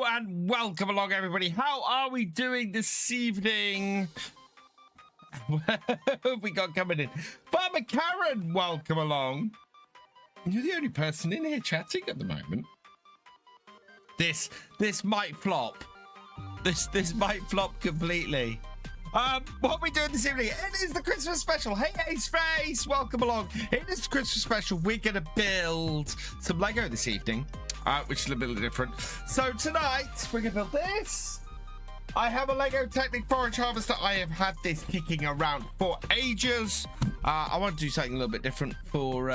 and welcome along, everybody. How are we doing this evening? What have we got coming in? Farmer Karen, welcome along. You're the only person in here chatting at the moment. This might flop. This might flop completely. What are we doing this evening? It is the Christmas special. Hey, Ace Face, welcome along. It is the Christmas special. We're gonna build some Lego this evening, which is a little bit different. So tonight we're gonna build this. I have a Lego Technic Forage Harvester. I have had this kicking around for ages. I want to do something a little bit different for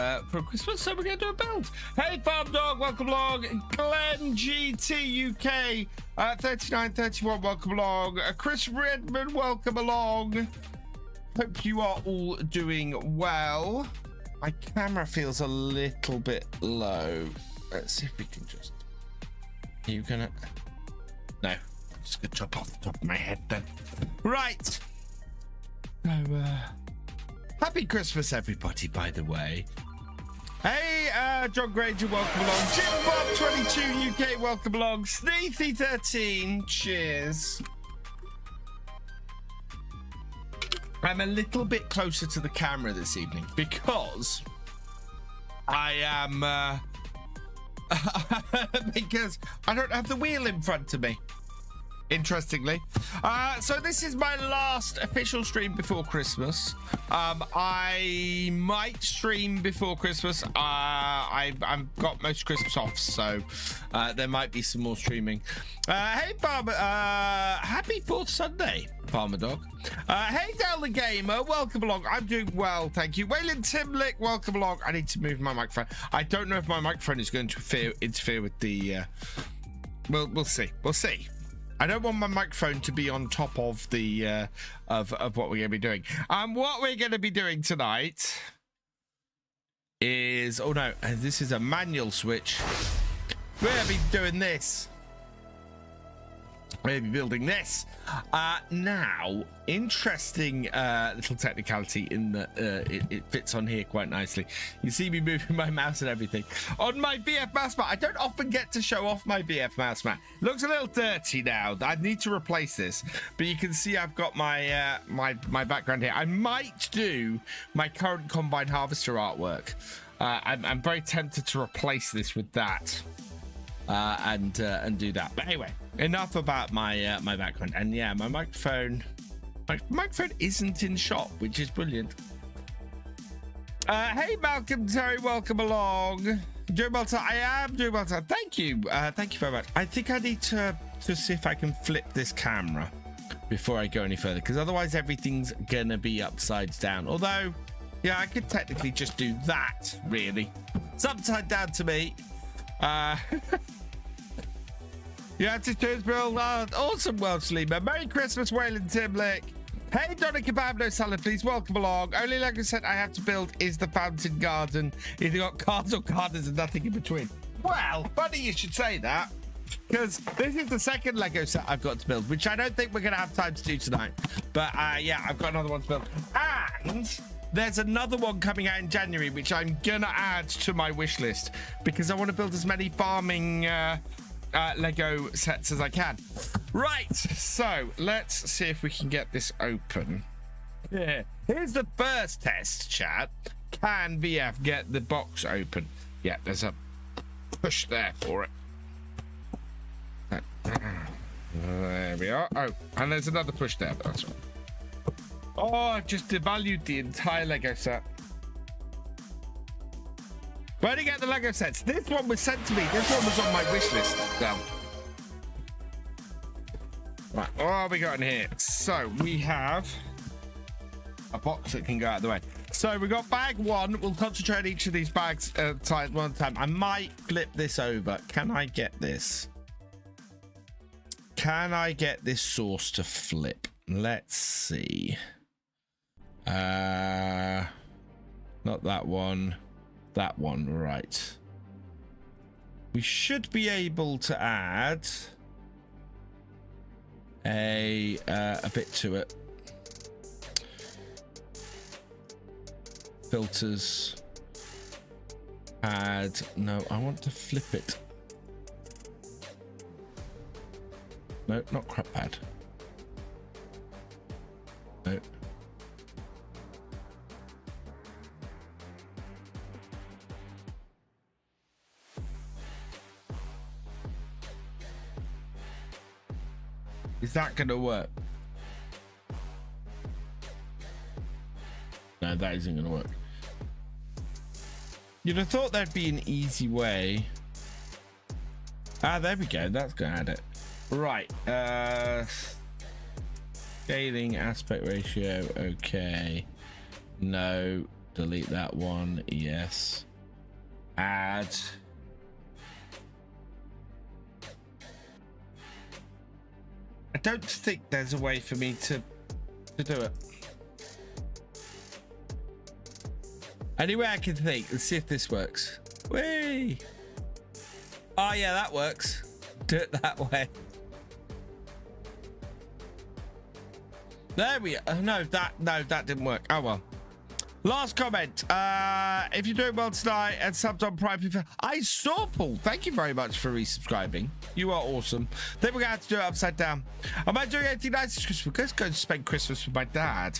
Christmas, so we're going to do a build. Hey, Farm Dog, welcome along. Glenn GT UK, 3931, welcome along. Chris Redmond, welcome along. Hope you are all doing well. My camera feels a little bit low. Let's see if we can just... Are you gonna... No. Just gonna chop off the top of my head then. Right. So, happy Christmas, everybody, by the way. Hey, John Granger, welcome along. Jim Bob 22 UK, welcome along. Sneethy 13, cheers. I'm a little bit closer to the camera this evening because I am because I don't have the wheel in front of me. Interestingly, so this is my last official stream before Christmas. I might stream before Christmas. I've got most Christmas off, so there might be some more streaming. Hey, Farmer, happy 4th Sunday, Farmer Dog. Hey, Dal the Gamer, welcome along. I'm doing well, thank you. Waylon Timlick, welcome along. I need to move my microphone. I don't know if my microphone is going to interfere with the. We'll see. We'll see. I don't want my microphone to be on top of the of what we're going to be doing. What we're going to be doing tonight is, oh no, this is a manual switch. We're going to be doing this. We're going to be building this. Now, interesting little technicality in that it fits on here quite nicely. You see me moving my mouse and everything. On my VF mouse mat, I don't often get to show off my VF mouse mat. Looks a little dirty now. I need to replace this. But you can see I've got my my background here. I might do my current combine harvester artwork. I'm very tempted to replace this with that. And do that. But anyway, enough about my my background. And yeah, my microphone isn't in shot, which is brilliant. Hey, Malcolm Terry, welcome along. Doing well, I am doing well. Thank you very much. I think I need to see if I can flip this camera before I go any further, because otherwise everything's gonna be upside down. Although, yeah, I could technically just do that. Really, it's upside down to me. Yeah, it's just Bill. Awesome world sleeper. Merry Christmas, Waylon Timlick. Hey, Donna Kebab, no salad, please. Welcome along. Only Lego set I have to build is the fountain garden. Either got cards or gardens and nothing in between. Well, funny you should say that, because this is the second Lego set I've got to build, which I don't think we're going to have time to do tonight. But yeah, I've got another one to build. And there's another one coming out in January, which I'm gonna add to my wish list because I want to build as many farming Lego sets as I can. Right, so let's see if we can get this open. Yeah. Here's the first test, chat. Can VF get the box open? Yeah, there's a push there for it. There we are. Oh, and there's another push there, but that's right. Oh, I've just devalued the entire Lego set. Where do you get the Lego sets? This one was sent to me. This one was on my wish list. Down. Right, what have we got in here? So we have a box that can go out of the way. So we got bag one. We'll concentrate on each of these bags one at a time. I might flip this over. Can I get this? Can I get this source to flip? Let's see. Not that one. That one, right. We should be able to add a bit to it. Filters. Add. No, I want to flip it. No, not crop pad. No. Is that gonna work? No, that isn't gonna work. You'd have thought there'd be an easy way. Ah, there we go. That's gonna add it. Right. Scaling aspect ratio. Okay. No. Delete that one. Yes. Add. I don't think there's a way for me to do it. Anyway, I can think. Let's see if this works. Whee! Oh yeah, that works. Do it that way. There we are. No, that didn't work. Oh well. Last comment. If you're doing well tonight and subbed on Prime, I saw Paul. Thank you very much for resubscribing. You are awesome. Then we're gonna have to do it upside down. Am I doing anything nice this Christmas? We're going to spend Christmas with my dad.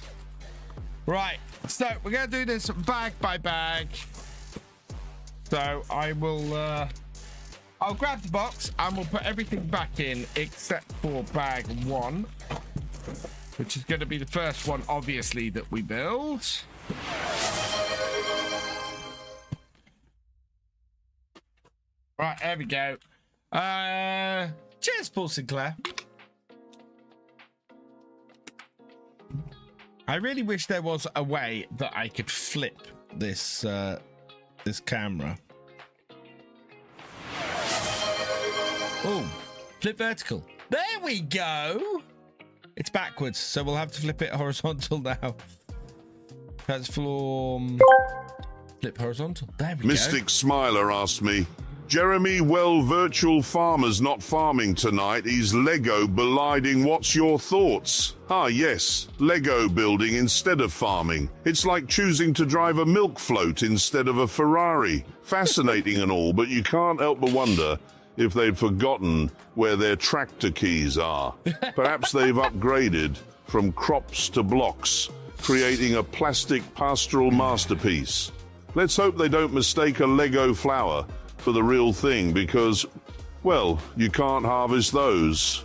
Right. So we're gonna do this bag by bag. So I will. I'll grab the box and we'll put everything back in except for bag 1, which is going to be the first one, obviously, that we build. Right, there we go. Cheers, Paul Sinclair. I really wish there was a way that I could flip this this camera. Oh, flip vertical. There we go. It's backwards, so we'll have to flip it horizontal now. Transform. Flip horizontal. There we go. Mystic Smiler asked me, Jeremy, well, virtual farmer's not farming tonight. He's Lego beliding. What's your thoughts? Ah, yes. Lego building instead of farming. It's like choosing to drive a milk float instead of a Ferrari. Fascinating and all, but you can't help but wonder if they've forgotten where their tractor keys are. Perhaps they've upgraded from crops to blocks, creating a plastic pastoral masterpiece. Let's hope they don't mistake a Lego flower for the real thing, because, well, you can't harvest those.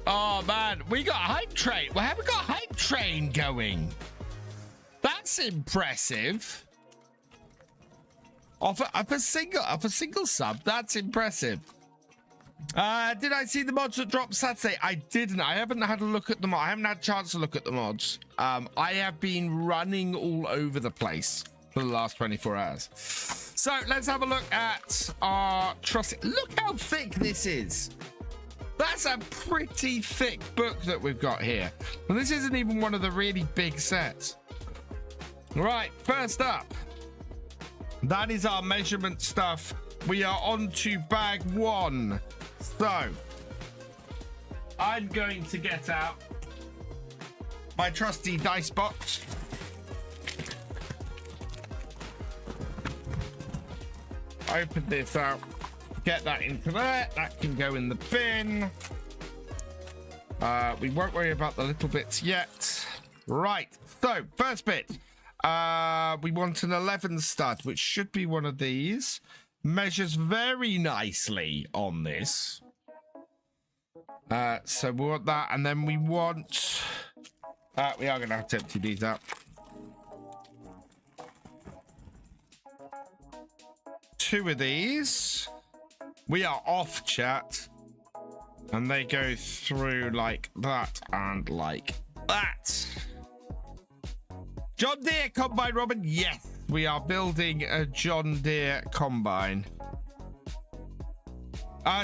Oh man, we got hype train. Well, have we got hype train going? That's impressive. Off a single sub, that's impressive. Did I see the mods that dropped Saturday? I didn't. I haven't had a look at them. I haven't had a chance to look at the mods. I have been running all over the place for the last 24 hours. So let's have a look at our trusty. Look how thick this is. That's a pretty thick book that we've got here. And this isn't even one of the really big sets. Right, first up. That is our measurement stuff. We are on to bag 1. So, I'm going to get out my trusty dice box. Open this out. Get that into there. That can go in the bin. We won't worry about the little bits yet. Right. So, first bit. We want an 11 stud, which should be one of these. Measures very nicely on this. So we want that, and then we want... we are going to have to empty these out. 2 of these. We are off, chat. And they go through like that and like that. John Deere Combine, Robin. Yes, we are building a John Deere Combine.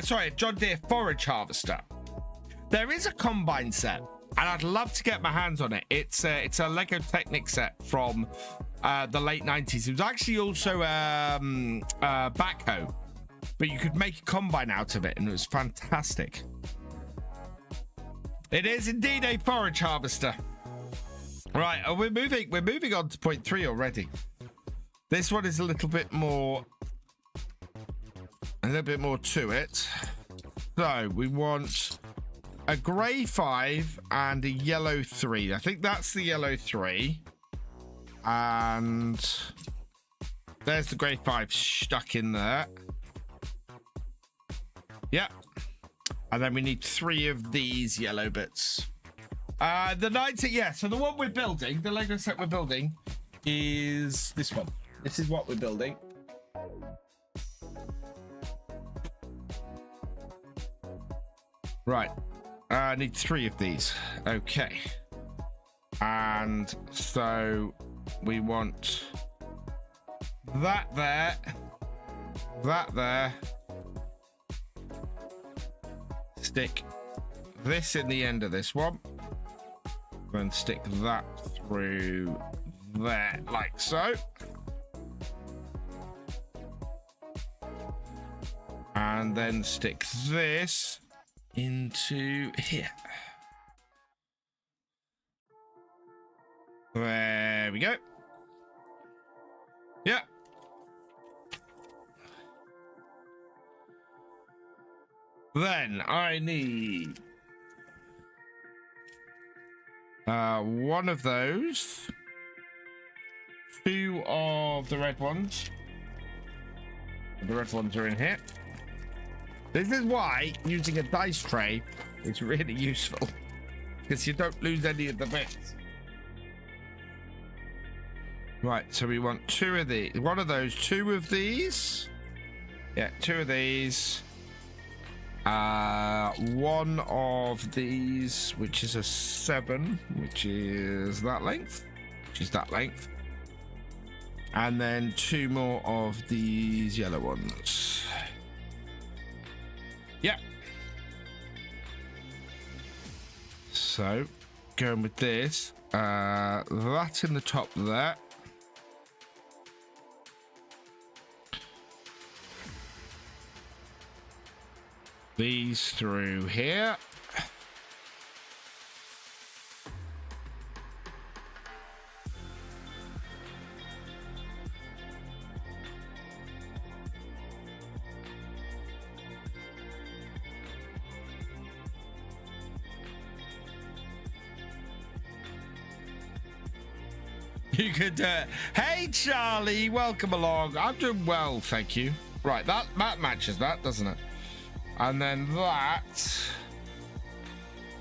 Sorry, John Deere Forage Harvester. There is a Combine set, and I'd love to get my hands on it. It's a Lego Technic set from the late 90s. It was actually also a backhoe, but you could make a Combine out of it, and it was fantastic. It is indeed a Forage Harvester. Right, we're moving on to point 3 already. This one is a little bit more to it. So we want a grey 5 and a yellow 3. I think that's the yellow 3. And there's the grey 5 stuck in there. Yep. And then we need 3 of these yellow bits. The 90, yeah, so the one we're building, the Lego set we're building, is this one. This is what we're building. Right. I need 3 of these. Okay. And so we want that there, that there. Stick this in the end of this one. Then stick that through there, like so. And then stick this into here. There we go. Yeah. Then I need one of those, 2 of the red ones. The red ones are in here. This is why using a dice tray is really useful, because you don't lose any of the bits. Right, so we want 2 of these. One of those, 2 of these. Yeah, 2 of these. 1 of these, which is a 7, which is that length, and then 2 more of these yellow ones. Yeah. So going with this, that in the top there. These through here. You could hey Charlie, welcome along. I'm doing well, thank you. Right, that matches that, doesn't it? And then that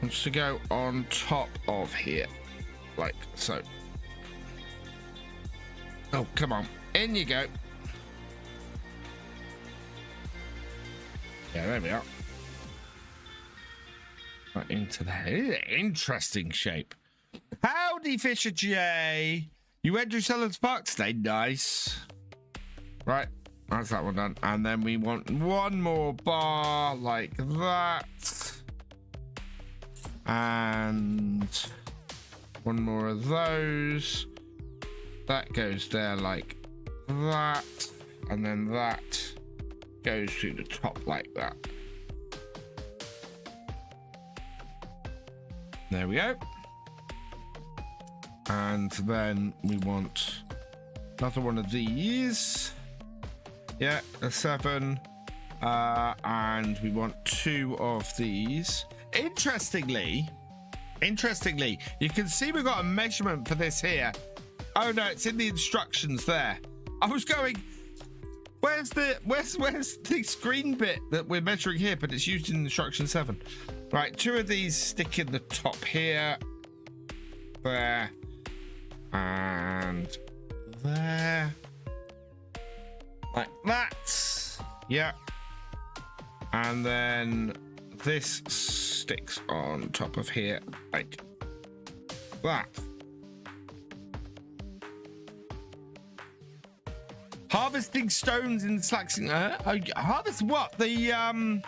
wants to go on top of here, like so. Oh, come on. In you go. Yeah, there we are. Right into that. Interesting shape. Howdy, Thefisherj. You went to Sellers Park today? Nice. Right. That's that one done. And then we want 1 more bar like that. And 1 more of those. That goes there like that. And then that goes to the top like that. There we go. And then we want another one of these. Yeah, a 7. And we want 2 of these. Interestingly, you can see we've got a measurement for this here. Oh no, it's in the instructions there. I was going, where's the screen bit that we're measuring here, but it's used in instruction 7. Right, 2 of these stick in the top here. There. And there. Like that. Yeah. And then this sticks on top of here like that. Harvesting stones in Slaxing. Harvest what? The oh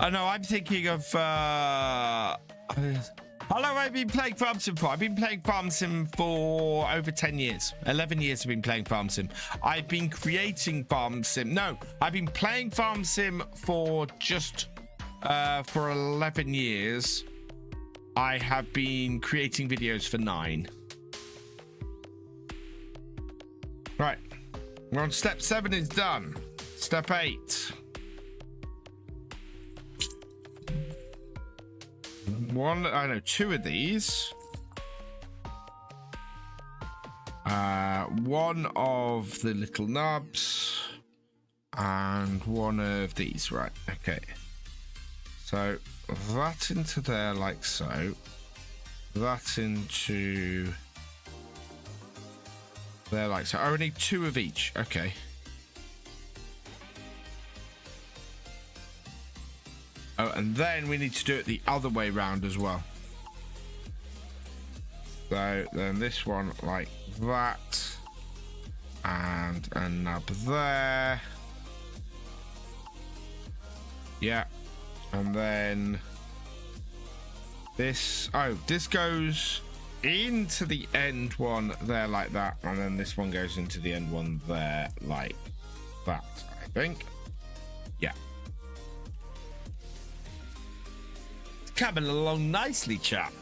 no, I'm thinking of how long have I been playing Farm Sim for? I've been playing Farm Sim for over 10 years. 11 years I've been playing Farm Sim. I've been creating Farm Sim. No, I've been playing Farm Sim for just for 11 years. I have been creating videos for 9. Right. We're on step 7 is done. Step 8. one, I know, two of these. One of the little nubs and one of these, right? Okay. So that into there like so. That into there like so. I need two of each. Okay. Oh, and then we need to do it the other way round as well. So then this one like that. And a nub there. Yeah. And then this, oh, this goes into the end one there like that. And then this one goes into the end one there like that, I think. Yeah. It's coming along nicely, chap.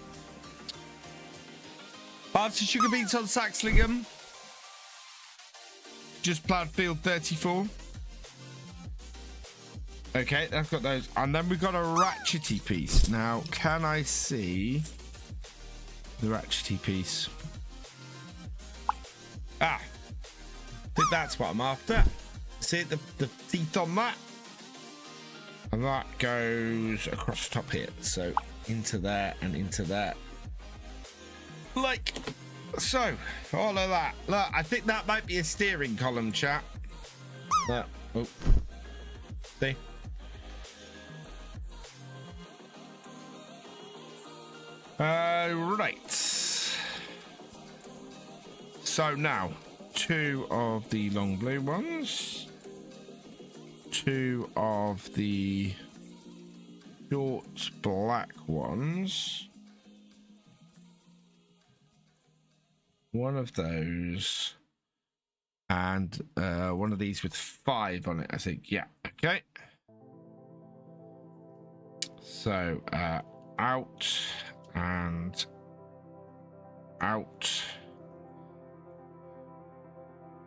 After sugar beets on Saxlingham. Just plowed field 34. Okay, I've got those. And then we've got a ratchety piece. Now, can I see the ratchety piece? Ah, I think that's what I'm after. See the teeth on that? And that goes across the top here. So into there and into there. Like so. All of that. Look, I think that might be a steering column, chat. Oh. See? Right. So now, two of the long blue ones, two of the short black ones, one of those, and one of these with 5 on it, I think. Yeah, okay. So, out and out.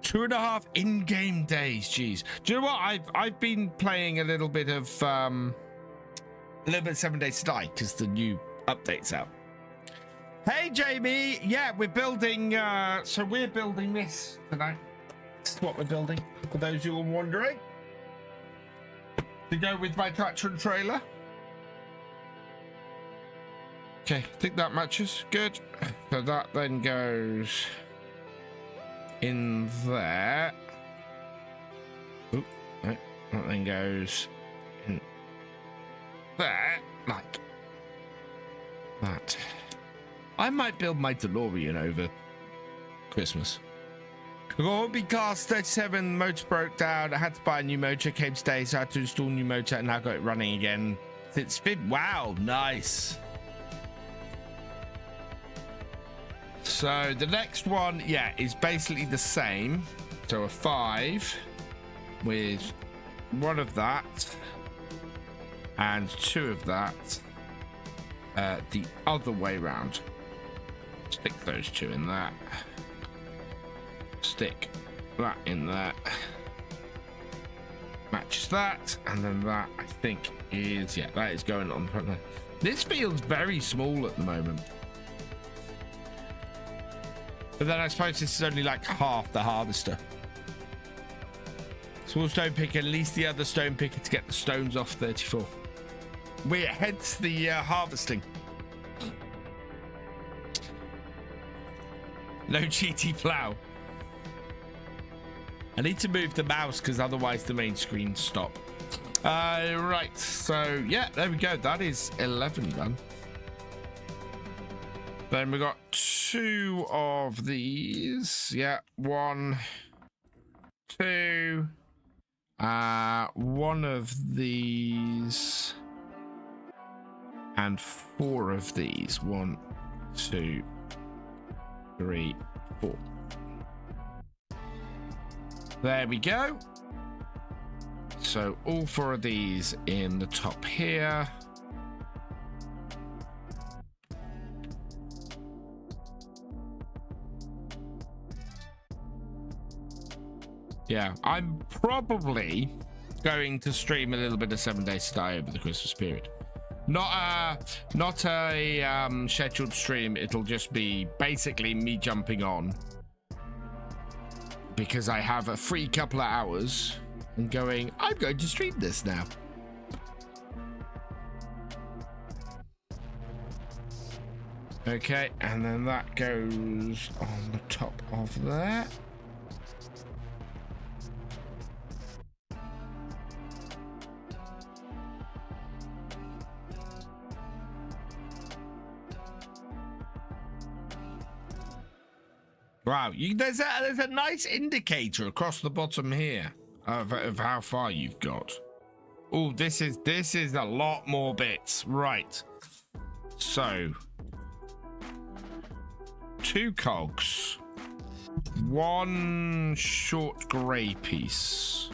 2.5 in-game days. Jeez. Do you know what? I've been playing a little bit of 7 Days to Die because the new update's out. Hey Jamie, yeah, we're building. So we're building this tonight. This is what we're building. For those who are wondering, to go with my tractor and trailer. Okay, I think that matches. Good. So that then goes in there. Oop, no, that then goes in there, like that. I might build my DeLorean over Christmas. Corby Cast 37 motor broke down. I had to buy a new motor. Came today, so I had to install a new motor and now got it running again. It's been wow, nice. So the next one, yeah, is basically the same. So a 5 with 1 of that and 2 of that. The other way round. Stick those 2 in that. Stick that in there. Matches that, and then that I think is, yeah, that is going on the front there. This feels very small at the moment. But then I suppose this is only like half the harvester. Small stone picker, at least the other stone picker to get the stones off 34. We're hence the harvesting. No GT plow. I need to move the mouse because otherwise the main screen stop. Right, so yeah, there we go. That is 11 done. Then we got 2 of these. Yeah, 1, 2. 1 of these. And 4 of these. 1, 2, 3, 4. There we go. So all 4 of these in the top here. Yeah, I'm probably going to stream a little bit of 7 Days to Die over the Christmas period. Not a scheduled stream. It'll just be basically me jumping on because I have a free couple of hours and going, I'm going to stream this now. Okay, and then that goes on the top of there. Wow, there's a nice indicator across the bottom here of how far you've got. Oh, this is a lot more bits. Right. So 2 cogs, 1 short grey piece.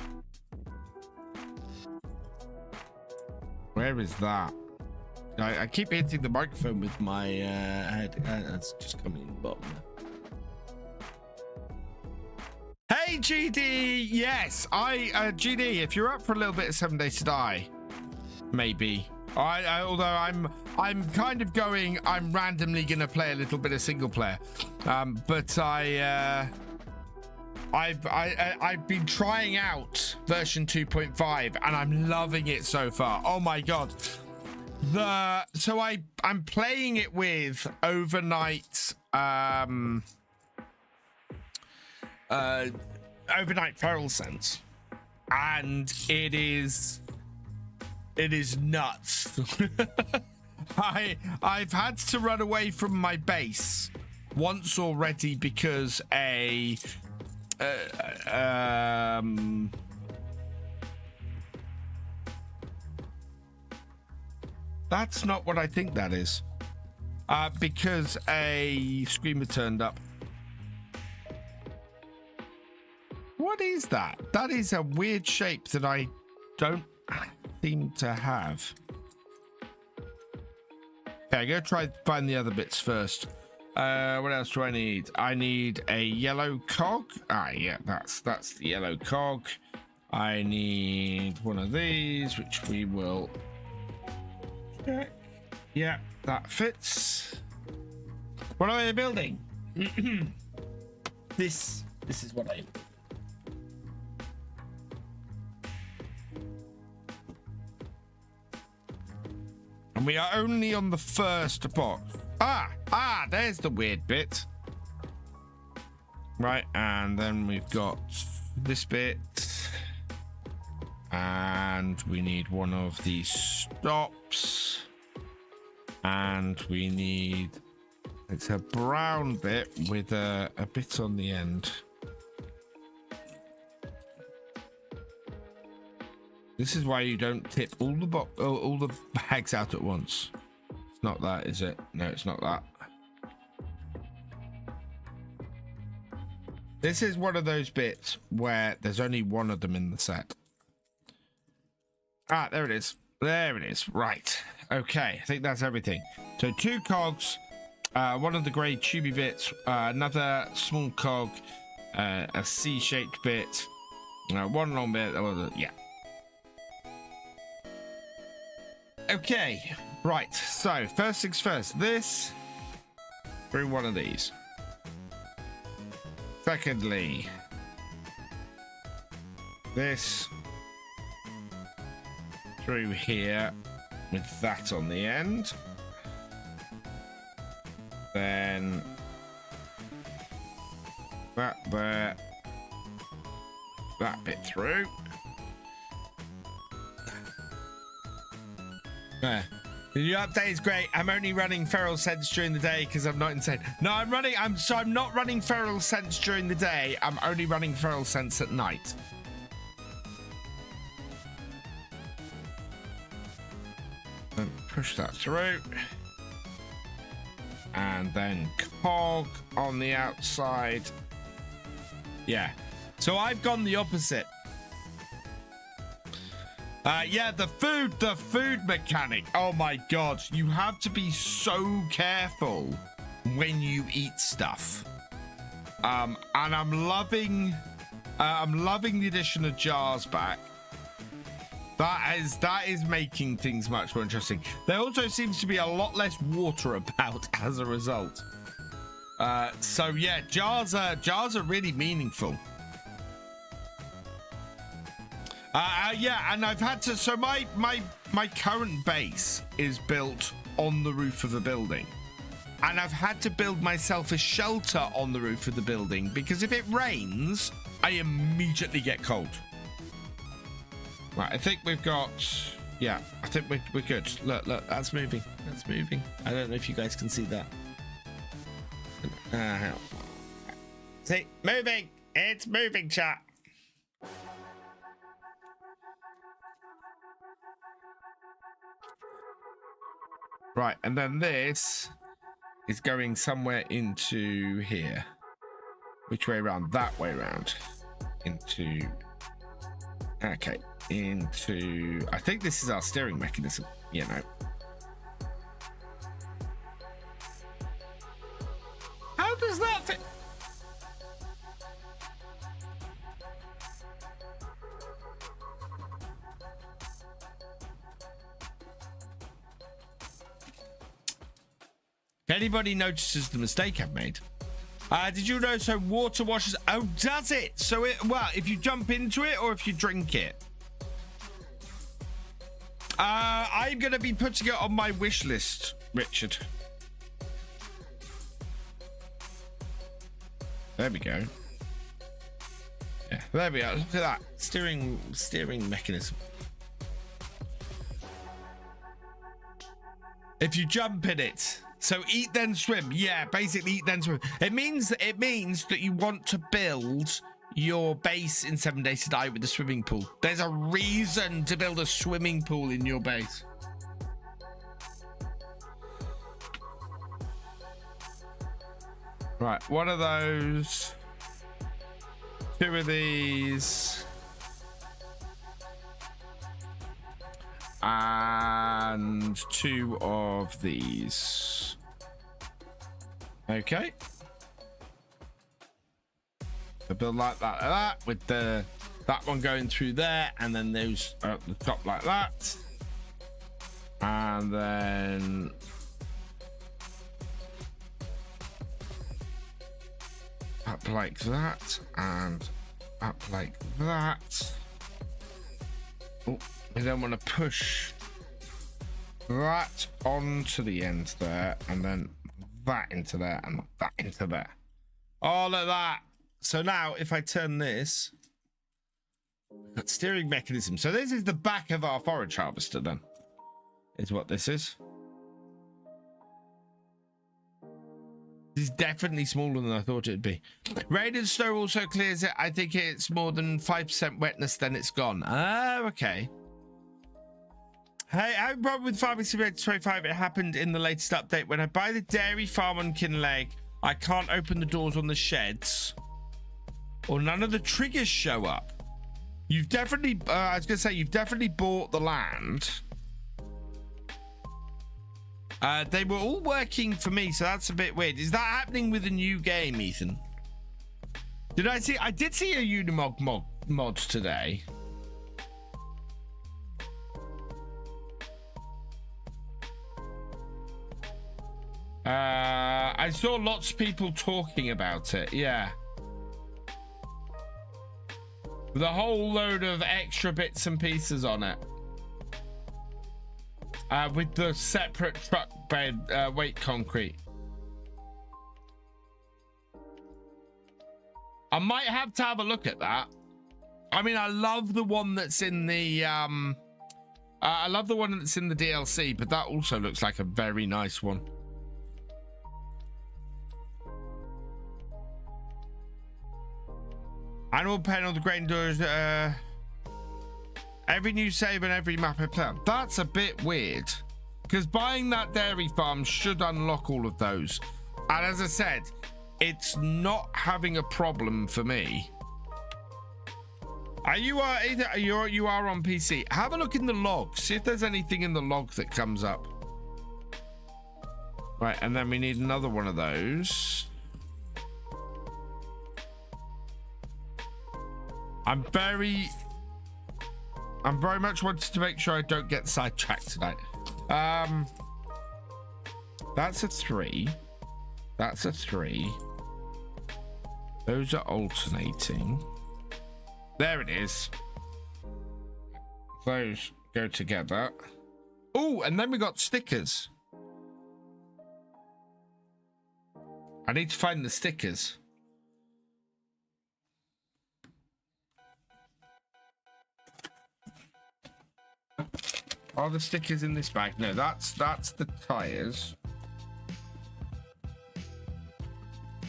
Where is that? I keep hitting the microphone with my head. That's just coming in the bottom. Hey GD, yes, GD, if you're up for a little bit of 7 Days to Die, maybe. Although I'm kind of going, I'm randomly gonna play a little bit of single player, but I've been trying out version 2.5 and I'm loving it so far. Oh my god. So I'm playing it with overnight overnight feral sense, and it is nuts. I've had to run away from my base once already because that's not what I think that is. Because a screamer turned up. What is that? That is a weird shape that I don't seem to have. Okay, I'm gonna try to find the other bits first. What else do I need? I need a yellow cog. Ah, yeah, that's the yellow cog. I need one of these, which we will check. Yeah, that fits. What am I building? This is what I. And we are only on the first box. There's the weird bit. Right, and then we've got this bit. And we need one of these stops. And we need... It's a brown bit with a bit on the end. This is why you don't tip all the bags out at once. It's not that, is it? No, it's not that. This is one of those bits where there's only one of them in the set. Ah, there it is. There it is. Right. Okay, I think that's everything. So 2 cogs, one of the grey tubey bits, another small cog, a C-shaped bit, one long bit. Yeah. Okay, right, so first things first, this through one of these. Secondly, this through here with that on the end. Then that there, that bit through. The new update is great. I'm only running feral scents during the day because I'm not insane. No, I'm not running feral scents during the day. I'm only running feral scents at night. Then push that through. And then cog on the outside. Yeah. So I've gone the opposite. Yeah, the food mechanic. Oh my god, you have to be so careful when you eat stuff. And I'm loving the addition of jars back. That is making things much more interesting. There also seems to be a lot less water about as a result. So yeah, jars are really meaningful. Yeah, and I've had to. So my current base is built on the roof of a building, and I've had to build myself a shelter on the roof of the building because if it rains, I immediately get cold. Right, I think we've got. Yeah, I think we're good. Look, that's moving. That's moving. I don't know if you guys can see that. Hang on. See, moving. It's moving, chat. Right, and then this is going somewhere into here. Which way around? That way around. Into. Okay. Into. I think this is our steering mechanism. You know. How does that fit? If anybody notices the mistake I've made, did you know? So water washes. Oh, does it? So it. Well, if you jump into it or if you drink it. I'm gonna be putting it on my wish list, Richard. There we go. Yeah, there we go. Look at that steering mechanism. If you jump in it. So eat then swim. Yeah, basically eat then swim. It means that you want to build your base in 7 Days to Die with the swimming pool. There's a reason to build a swimming pool in your base. Right, one of those. Two of these. And two of these. Okay. So build like that, with that one going through there, and then those at the top like that, and then up like that, and up like that. Oh, we don't want to push that onto the end there, and then that into there, and that into there. Oh, look at that. So now if I turn this, we've got steering mechanism. So this is the back of our forage harvester then, is what this is. This is definitely smaller than I thought it'd be. Rain and snow also clears it. I think it's more than 5% wetness, then it's gone. Ah, okay. Hey, I have a problem with Farming Simulator 25. It happened in the latest update. When I buy the dairy farm on Kinleg, I can't open the doors on the sheds, or none of the triggers show up. You've definitely, I was gonna say, you've definitely bought the land. They were all working for me, so that's a bit weird. Is that happening with a new game, Ethan? I did see a Unimog mod today. I saw lots of people talking about it, yeah. With a whole load of extra bits and pieces on it. With the separate truck bed weight concrete. I might have to have a look at that. I mean, I love the one that's in the I love the one that's in the DLC, but that also looks like a very nice one. Animal pen on the grain doors. Every new save and every map I play. That's a bit weird, because buying that dairy farm should unlock all of those. And as I said, it's not having a problem for me. You are on PC. Have a look in the log. See if there's anything in the log that comes up. Right, and then we need another one of those. I'm very much wanting to make sure I don't get sidetracked tonight. That's a 3. That's a 3. Those are alternating. There it is. Those go together. Oh, and then we got stickers. I need to find the stickers. Are the stickers in this bag? No, that's the tires.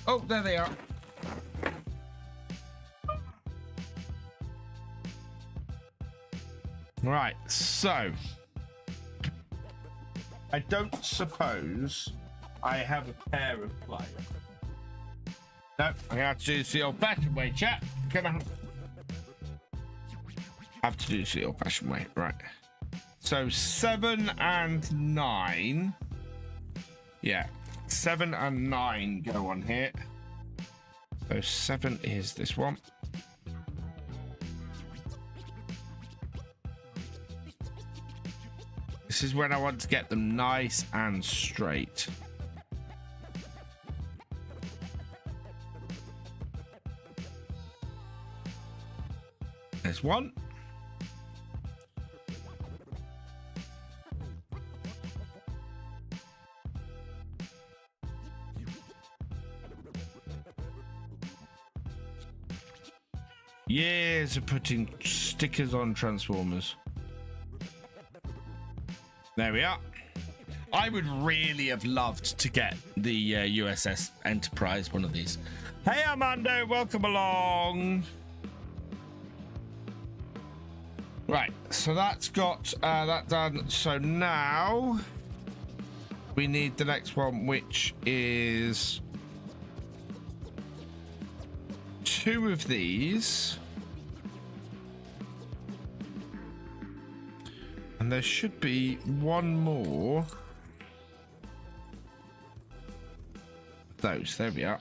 Oh, there they are. Right, so I don't suppose I have a pair of pliers. No, I'm gonna have to do this the old-fashioned way, chat. Gonna have to do this the old-fashioned way, right? So 7 and 9. Yeah, 7 and 9 go on here. So 7 is this one. This is when I want to get them nice and straight. There's one. Years of putting stickers on Transformers. There we are. I would really have loved to get the USS Enterprise, one of these. Hey, Armando, welcome along. Right, so that's got that done. So now we need the next one, which is 2 of these. And there should be 1 more. Those, there we are.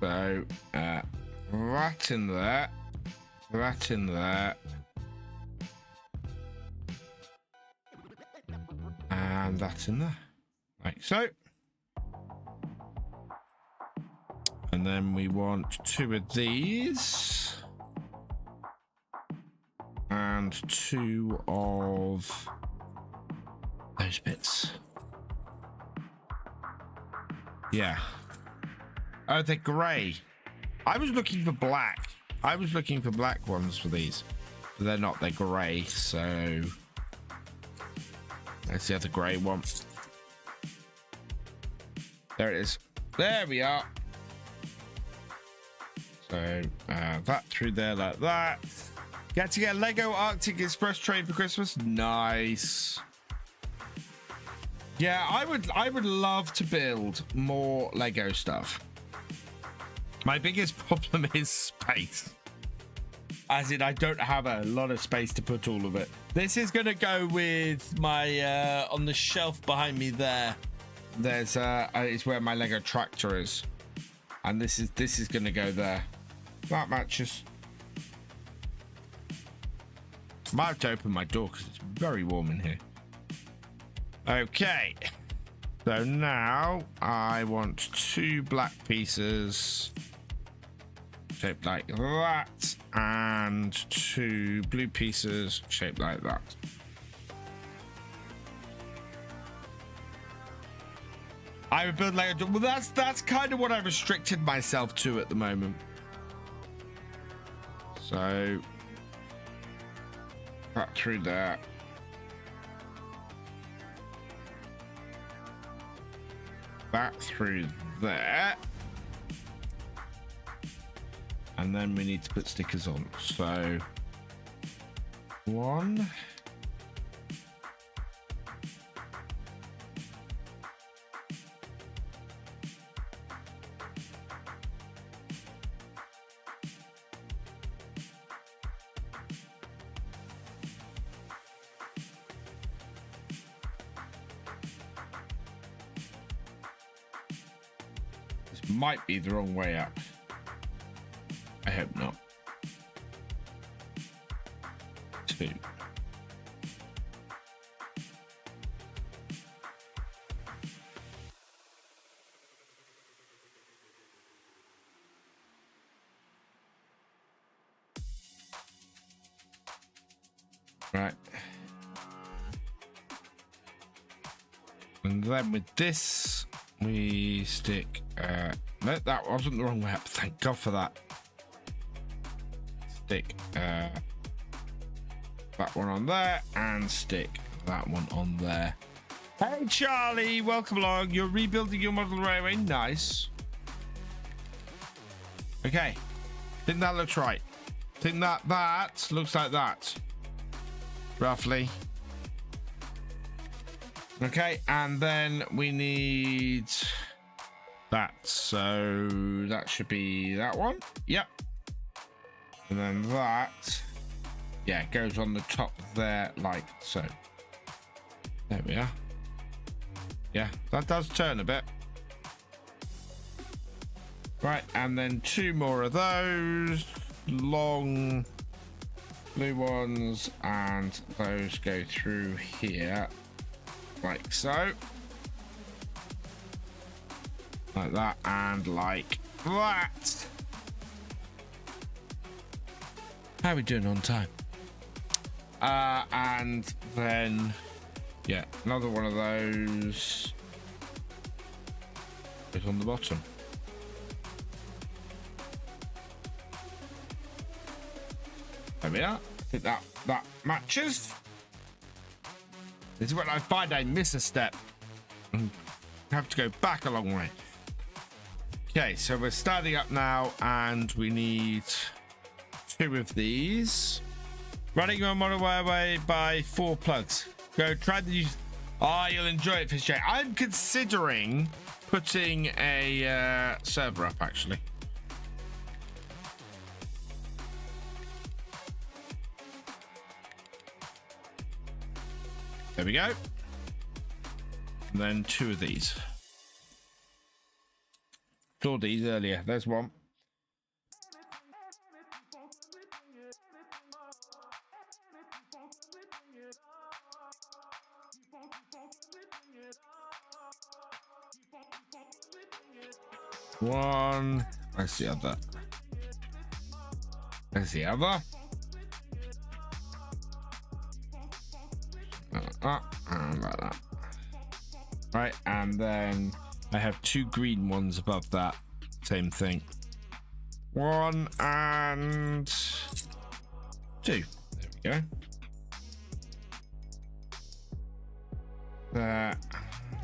So, that in there. That in there. And that in there. Like so. And then we want 2 of these. And 2 of those bits. Yeah. Oh, they're grey. I was looking for black. I was looking for black ones for these. But they're not, they're grey, so that's the other grey one. There it is. There we are. So that through there like that. Get to get a Lego Arctic Express train for Christmas. Nice. Yeah, I would love to build more Lego stuff. My biggest problem is space. As in, I don't have a lot of space to put all of it. This is going to go with my, on the shelf behind me there. There's, it's where my Lego tractor is. And this is going to go there. That matches. Might have to open my door because it's very warm in here. Okay. So now I want 2 black pieces shaped like that and 2 blue pieces shaped like that. I would build Lego. Well, that's kind of what I restricted myself to at the moment. So that through there. That through there. And then we need to put stickers on. So 1. Might be the wrong way up. I hope not. 2. Right. And then with this, we stick, no, that wasn't the wrong way up. Thank God for that. Stick that one on there and stick that one on there. Hey, Charlie, welcome along. You're rebuilding your model railway. Nice. Okay. Think that looks right. Think that looks like that. Roughly. Okay, and then we need that. So that should be that one. Yep. And then that, yeah, goes on the top there like so. There we are. Yeah, that does turn a bit. Right, and then 2 more of those long blue ones, and those go through here like so, like that, and like that. How are we doing on time? And then yeah, another one of those is on the bottom. There we are. I think that matches. This is when I find I miss a step and have to go back a long way. Okay, so we're starting up now, and we need 2 of these. Running your model railway by 4 plugs. Go try the use. Oh, you'll enjoy it, Thefisherj. I'm considering putting a server up, actually. There we go. And then 2 of these. Saw these earlier. There's one. One. Where's the other? There's the other. And like that. Right, and then I have 2 green ones above that. Same thing. 1 and 2. There we go. There.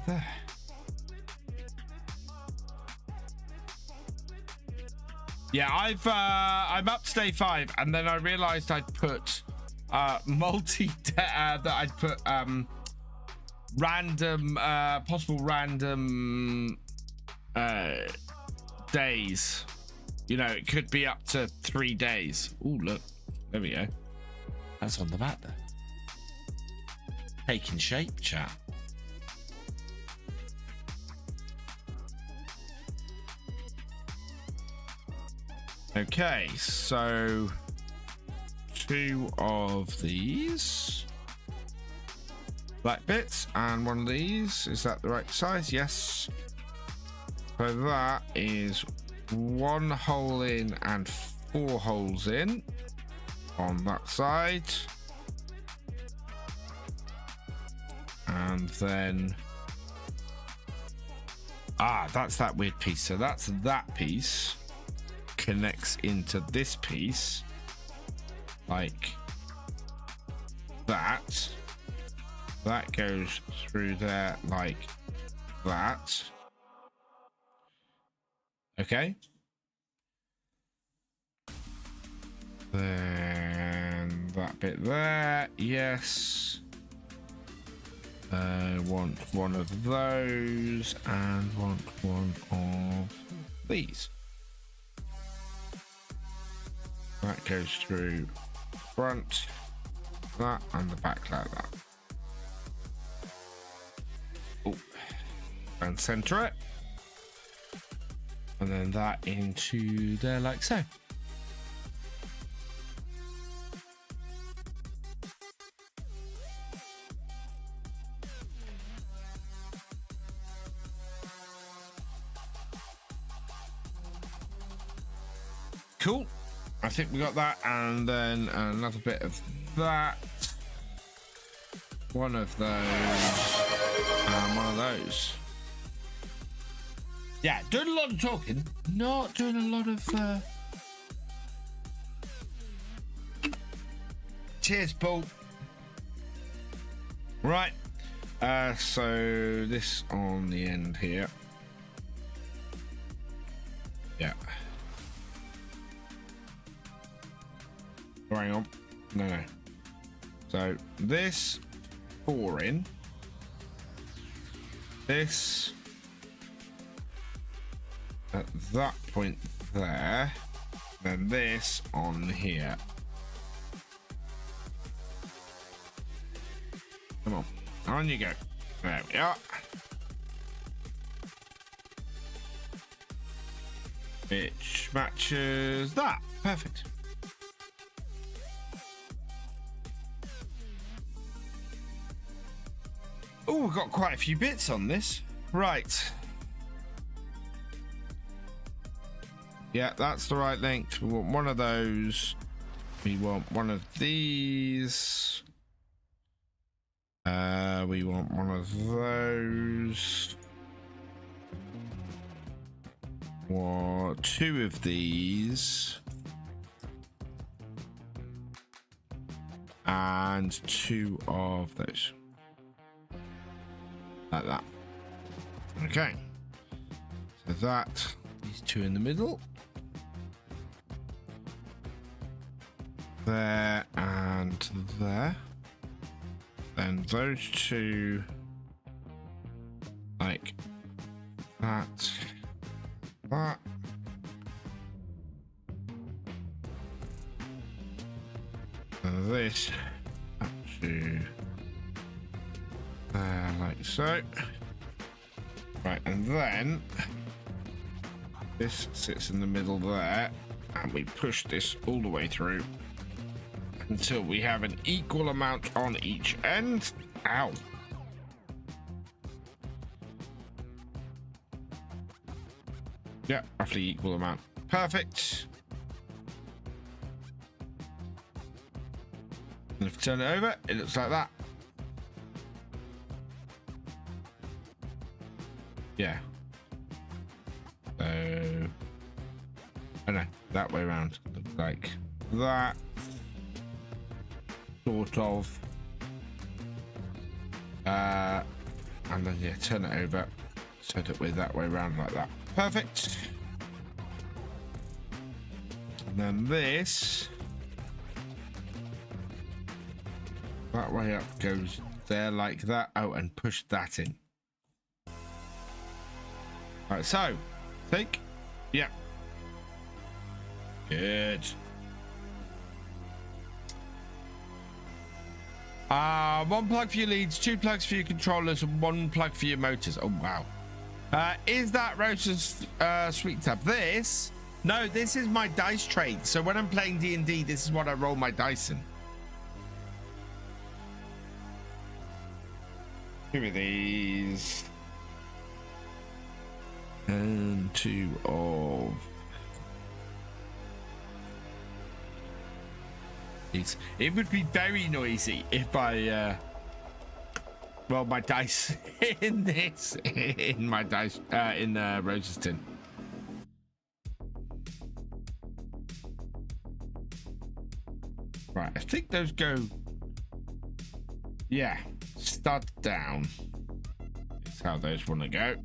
There. Yeah, I'm up to day 5, and then I realized I'd put that I'd put random possible random days. You know, it could be up to 3 days. Oh, look, there we go. That's on the back there. Taking shape, chat. Okay, so 2 of these black bits and 1 of these. Is that the right size? Yes. So that is 1 hole in and 4 holes in on that side. And then that's that weird piece. So that's that piece connects into this piece like that. That goes through there like that. Okay. Then that bit there. Yes. Want 1 of those and want 1 of these. That goes through front, that, and the back like that. Oh, and center it, and then that into there like so. cool. I think we got that, and then another bit of that. One of those, and one of those. Yeah, doing a lot of talking, not doing a lot of... Cheers, Paul. Right, so this on the end here. Yeah. Hang on. No. So this 4 in. This at that point there. Then this on here. Come on. On you go. There we are. Which matches that. Perfect. Oh, we've got quite a few bits on this. Right. Yeah, that's the right length. We want one of those. We want one of these. We want one of those. Or 2 of these. And 2 of those. Like that. Okay. So that, these 2 in the middle. There and there. Then those 2 like that. That. And this up to there, like so. Right, and then this sits in the middle there, and we push this all the way through until we have an equal amount on each end. Ow. Yeah, roughly equal amount. Perfect. And if you turn it over, it looks like that. Yeah. So, oh no, that way around. Looks like that. Sort of. And then yeah, turn it over. Set it with that way around like that. Perfect. And then this. That way up goes there like that. Oh, and push that in. Right, so think. Yeah. Good. 1 plug for your leads, 2 plugs for your controllers, and 1 plug for your motors. Oh wow. Is that Rosa's sweet tab? This? No, this is my dice trade. So when I'm playing D&D, this is what I roll my dice in. Give me these. And 2 of these. It would be very noisy if I roll my dice in this, in my dice, in Rosa's tin. Right, I think those go, yeah, stud down. That's how those want to go.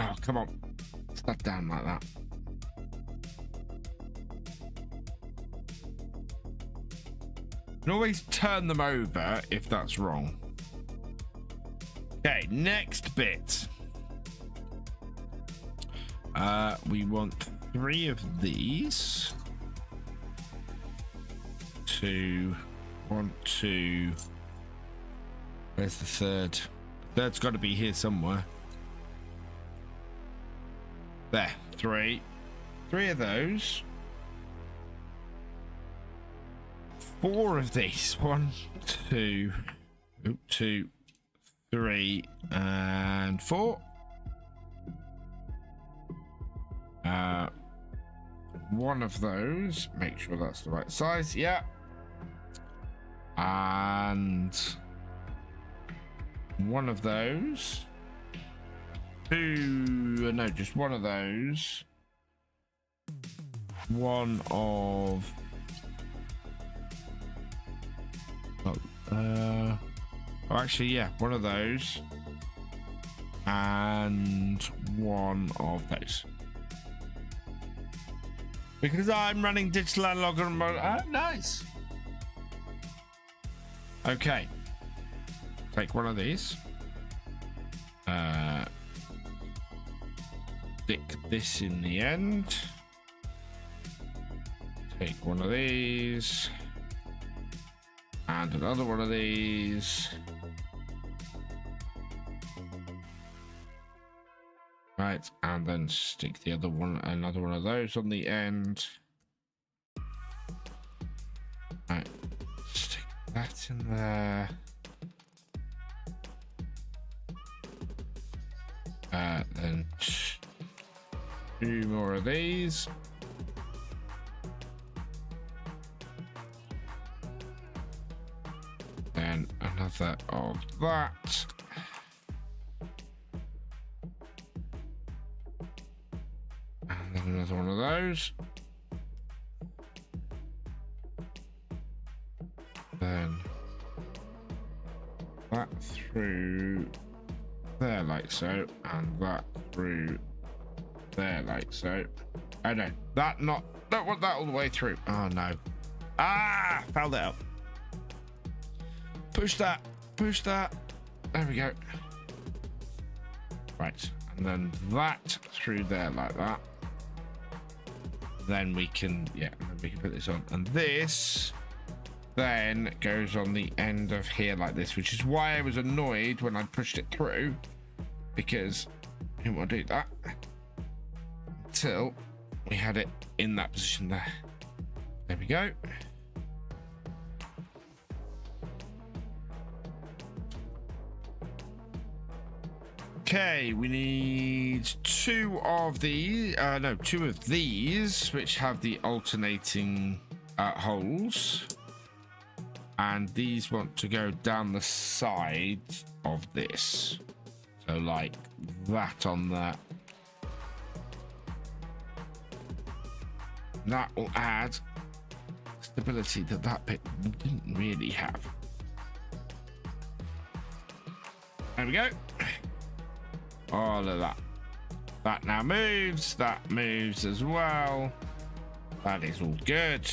Oh, come on. Stud down like that. You can always turn them over if that's wrong. Okay, next bit. We want 3 of these. 2, 1, 2. Where's the third? Third's got to be here somewhere. There, 3. 3 of those. 4 of these. 1, 2, 2, 3, and 4. One of those, make sure that's the right size. Yeah. And one of those. Two, no, just one of those. One of oh, actually, yeah, one of those and one of those, because I'm running digital analog on mode. Oh, nice. Okay, take one of these, stick this in the end. Take one of these and another one of these. Right, and then stick the other one, another one of those on the end. Right, stick that in there. Then two more of these. Then another of that. And then another one of those. Then that through there like so, and that through there like so. Oh no, that don't want that all the way through. Oh no. Ah, fouled it out. Push that, push that. There we go. Right, and then that through there like that. Then we can, yeah, we can put this on. And this then goes on the end of here like this, which is why I was annoyed when I pushed it through, because I didn't want to do that until we had it in that position there. There we go. Okay, we need two of these, which have the alternating holes, and these want to go down the side of this, so like that on that. That will add stability that that bit didn't really have. There we go. All of that. That now moves. That moves as well. That is all good.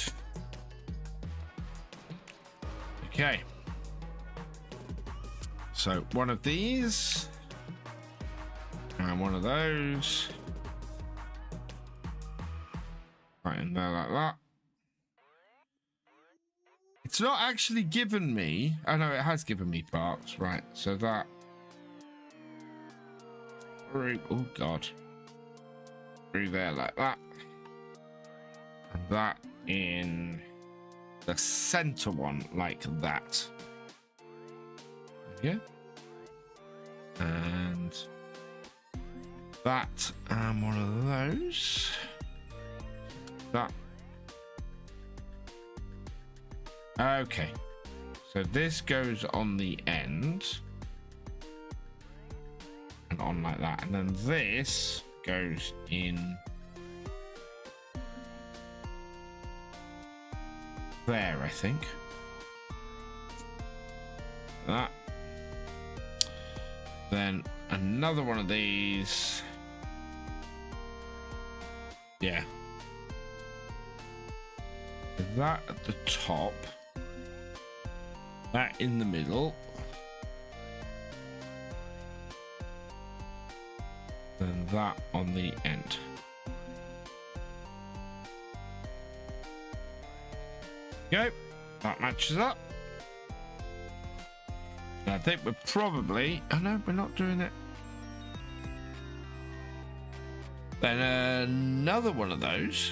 Okay. So one of these. And one of those. Right in there like that. It's not actually given me. Oh no, it has given me parts. Right. So that. Oh god, through there like that, and that in the center one like that. Yeah, and that and one of those. That. Okay, so this goes on the end. And on like that, and then this goes in there, I think. That. Then another one of these. Yeah. That at the top. That in the middle. Then that on the end. Go. That matches up. And I think we're probably. Oh no, we're not doing it. Then another one of those.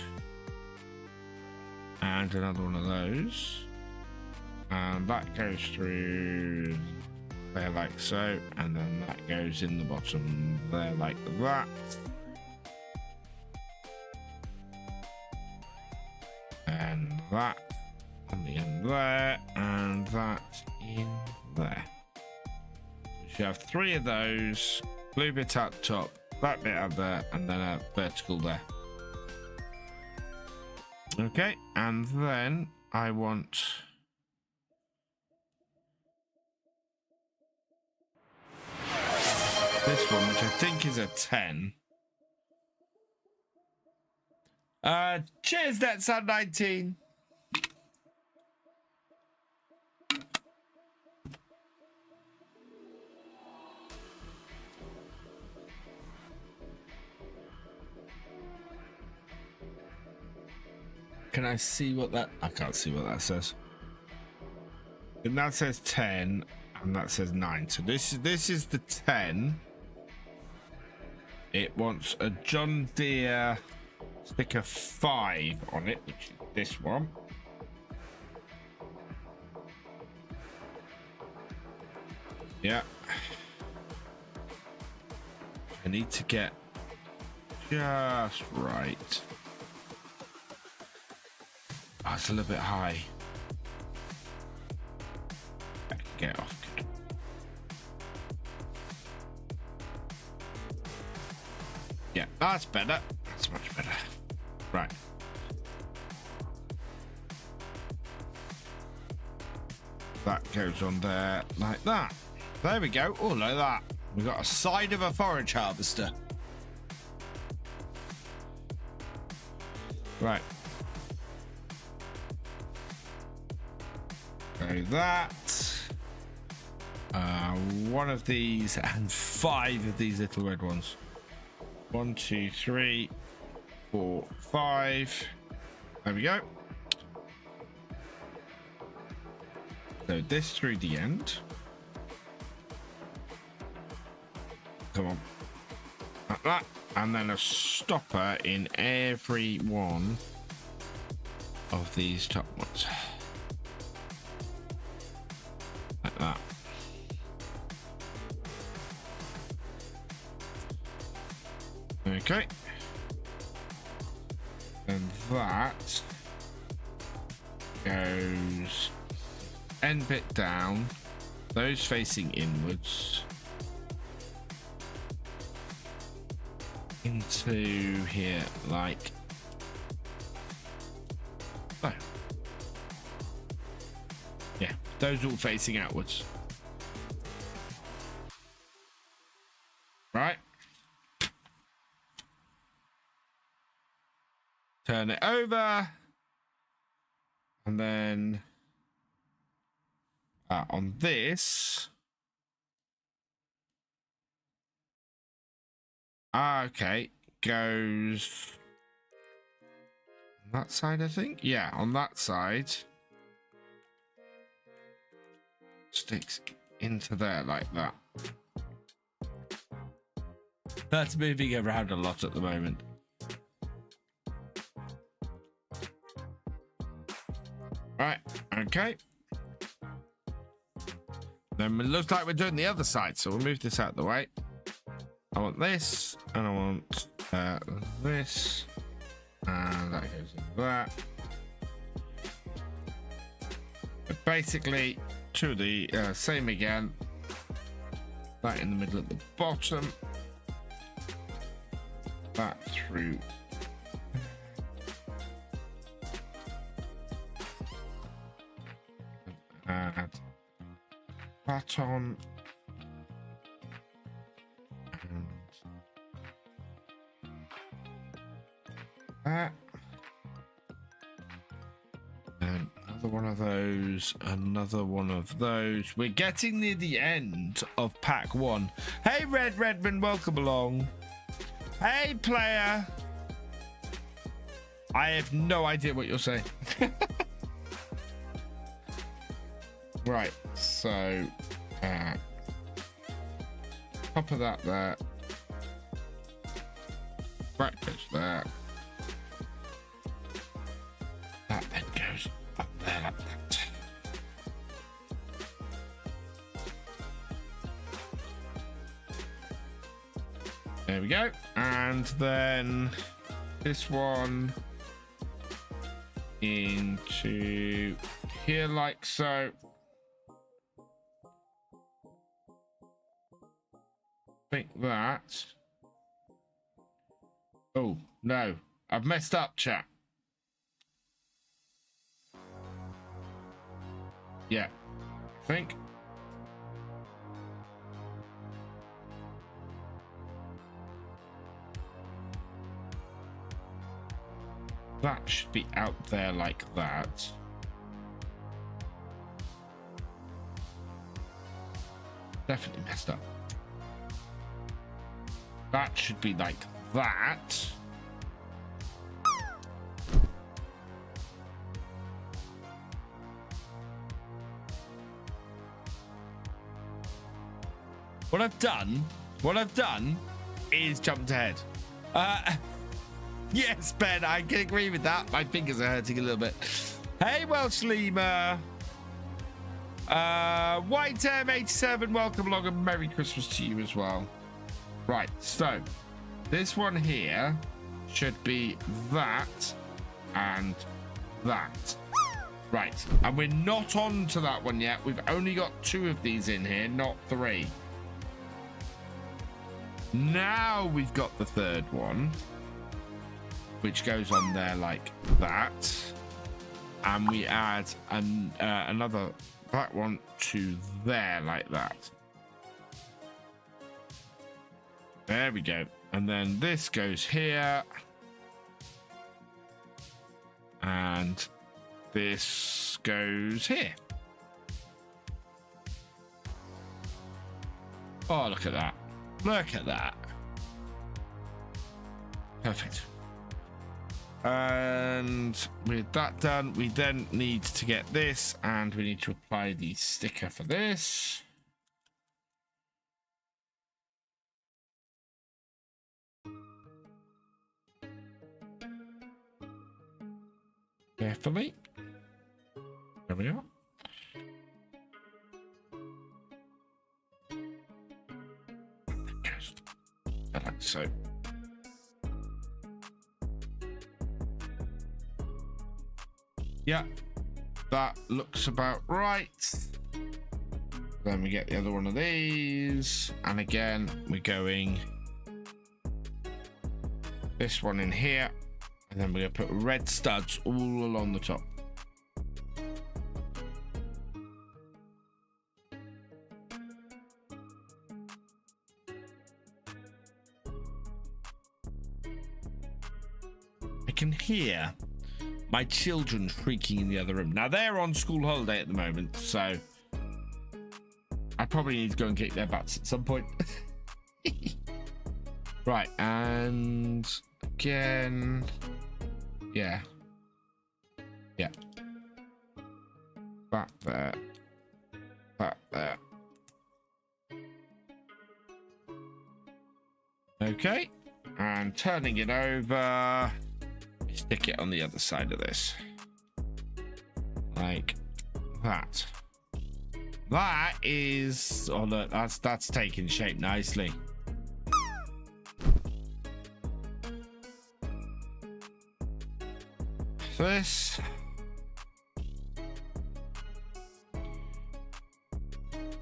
And another one of those. And that goes through there like so, and then that goes in the bottom there like that. And that on the end there, and that in there. You have 3 of those, blue bit at top, that bit up there, and then a vertical there. Okay, and then I want this one, which I think is a 10. Cheers, that's at 19. Can I see what that? I can't see what that says. And that says 10, and that says 9. So this is the 10. It wants a John Deere sticker 5 on it, which is this one. Yeah. I need to get just right. Oh, it's a little bit high. Get off. Good. Yeah, that's better. That's much better. Right. That goes on there like that. There we go. Oh, look at that. We've got a side of a forage harvester. Right. So that. One of these and 5 of these little red ones. 1, 2, 3, 4, 5. There we go. So this through the end. Come on. Like that. And then a stopper in every one of these top ones. Like that. Okay. And that goes end bit down, those facing inwards into here like so. Yeah, those all facing outwards. Right. Turn it over, and then on this, okay, goes on that side, I think. Yeah, on that side, sticks into there like that. That's moving around a lot at the moment. Right, okay. Then it looks like we're doing the other side, so we'll move this out of the way. I want this, and I want this, and that goes into that. But basically, to the same again. That in the middle at the bottom. That through. Add that on. And that. And another one of those. Another one of those. We're getting near the end of pack 1. Hey, Redman, welcome along. Hey, player. I have no idea what you're saying. Right, so top of that there. That goes there. That then goes up there like that. There we go. And then this one into here like so. Think that. Oh no, I've messed up, chat. Yeah, I think. That should be out there like that. Definitely messed up. That should be like that. What I've done is jumped ahead. Yes, Ben, I can agree with that. My fingers are hurting a little bit. Hey, Welsh Lemur. White M87, welcome along and Merry Christmas to you as well. Right, so this one here should be that and that. Right, and we're not on to that one yet. We've only got 2 of these in here, not 3. Now we've got the 3rd one, which goes on there like that, and we add another that one to there like that. There we go. And then this goes here, and this goes here. Oh, look at that. Look at that. Perfect. And with that done, we then need to get this, and we need to apply the sticker for this. Carefully. There we are. Like so. Yeah, that looks about right. Then we get the other one of these, and again we're going this one in here, and then we're gonna put red studs all along the top. I can hear my children freaking in the other room. Now they're on school holiday at the moment, so I probably need to go and kick their butts at some point. Right, and again, yeah, that there, that there. Okay, and turning it over. Stick it on the other side of this like that. That is, oh look, that's taking shape nicely. This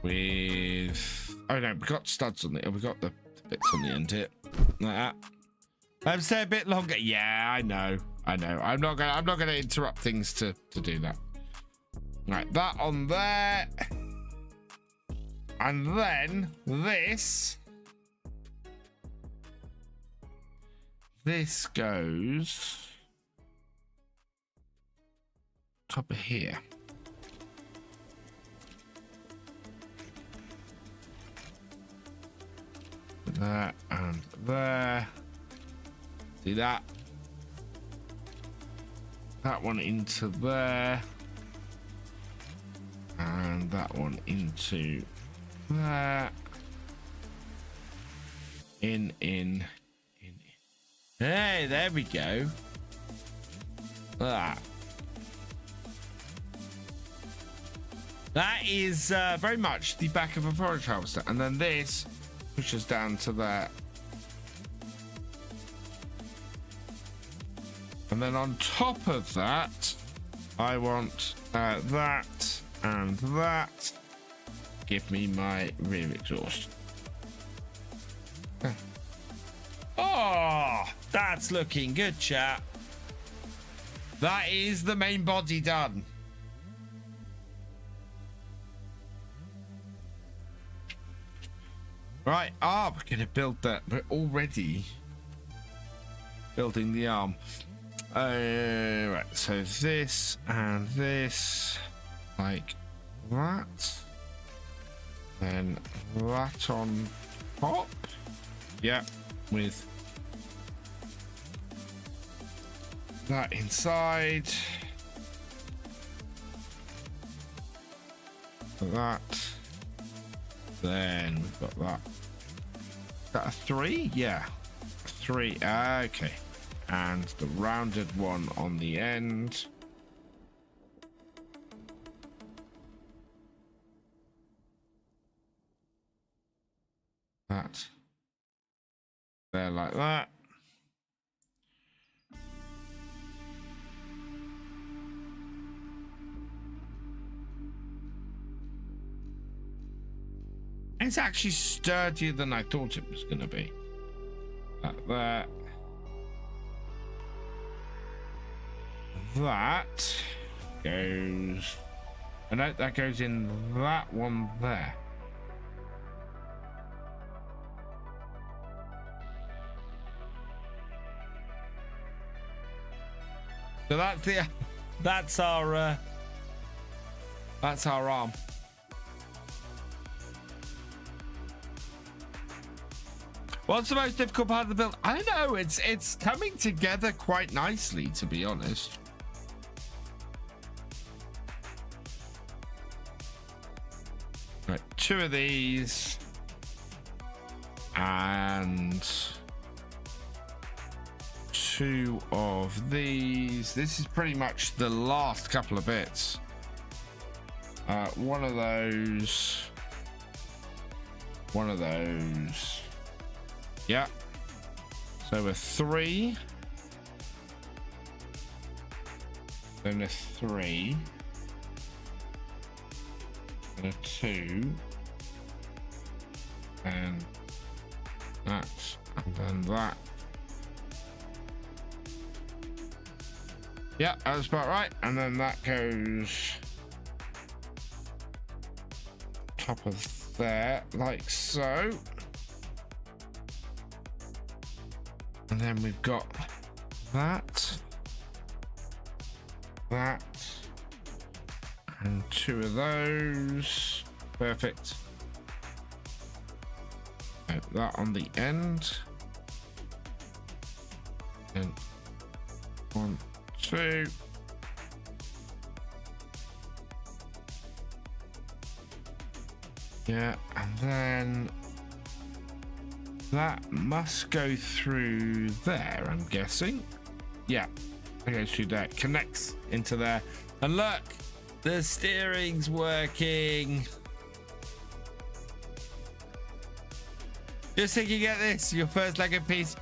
with, oh no, we got studs on it. We got the bits on the end here like that. I'm staying a bit longer. Yeah, I know. I'm not gonna interrupt things to do that. Right, that on there, and then this goes top of here. There and there. See that? That one into there. And that one into there. In. Hey, there we go. That is very much the back of a forage harvester. And then this pushes down to there. And then on top of that, I want that and that. Give me my rear exhaust. Oh, that's looking good, chat. That is the main body done. Right, we're gonna build that. We're already building the arm. Right, so this and this, like that. Then that on top. Yeah, with that inside. That. Then we've got that. Is that a 3? Yeah. 3. Okay. And the rounded one on the end. That. There like that. It's actually sturdier than I thought it was going to be. Like that. That goes... I know that goes in that one there. So that's our arm. What's the most difficult part of the build? I don't know. It's coming together quite nicely, to be honest. Right, 2 of these and 2 of these. This is pretty much the last couple of bits. One of those. One of those. Yeah. So a 3. Then a 3. And a 2. And that. And then that. Yeah, that's about right. And then that goes top of there, like so. And then we've got that, that, and 2 of those. Perfect. That on the end. And 1, 2. Yeah, and then that must go through there, I'm guessing. Yeah, it goes through there, connects into there. And look, the steering's working. Just so you get this, your first Lego piece.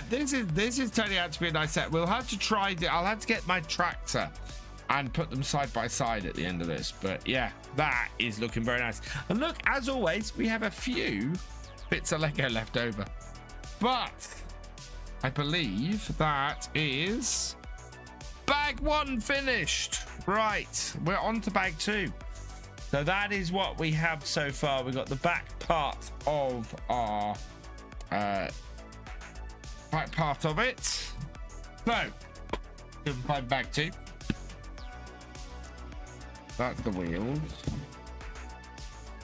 This is turning out to be a nice set. We'll have to try it. I'll have to get my tractor and put them side by side at the end of this. But yeah, that is looking very nice. And look, as always, we have a few bits of Lego left over, but I believe that is bag 1 finished. Right, we're on to bag 2. So that is what we have so far. We got the back part of our back part of it. So you can find bag 2. That's the wheels.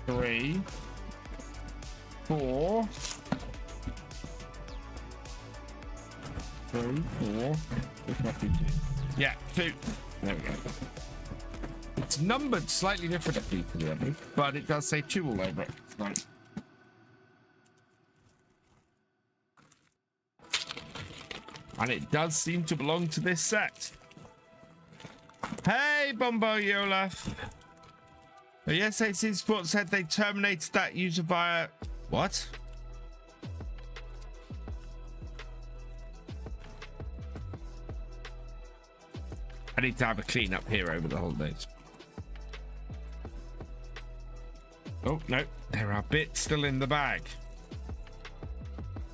3, 4, 3, 4. Yeah, 2. There we go. It's numbered slightly differently to the others, but it does say 2 all over it. Right. And it does seem to belong to this set. Hey, Bombo Yola. Yes, AC Sports said they terminated that user via... What? I need to have a clean up here over the holidays. Oh, no. There are bits still in the bag.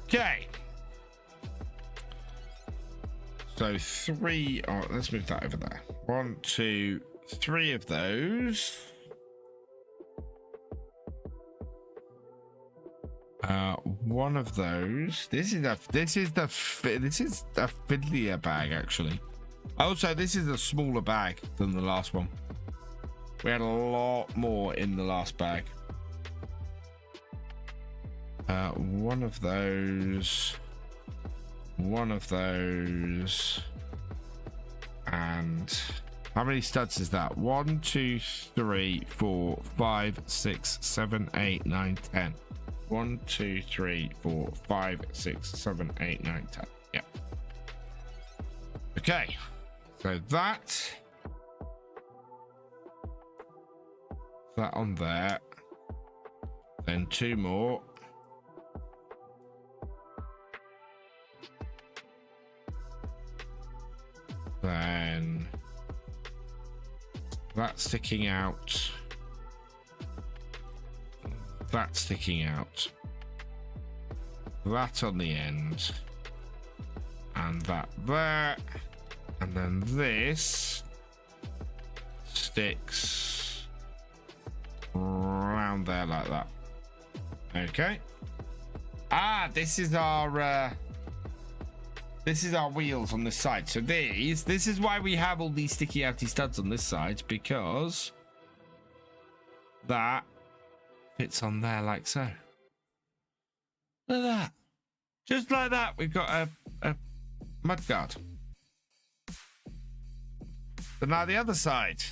Okay. So 3. Oh, let's move that over there. 1, 2, 3 of those. One of those. This is a fiddlier bag actually. Also, this is a smaller bag than the last one. We had a lot more in the last bag. One of those. One of those. And how many studs is that? 1, 2, 3, 4, 5, 6, 7, 8, 9, 10. 1, 2, 3, 4, 5, 6, 7, 8, 9, 10. Yeah. Okay. So that on there. Then 2 more. Then that sticking out. That sticking out. That on the end. And that there. And then this sticks around there like that. Okay. Ah, this is our wheels on this side. So this is why we have all these sticky outy studs on this side, because that fits on there like so. Look at that. Just like that, we've got a mudguard. But now the other side.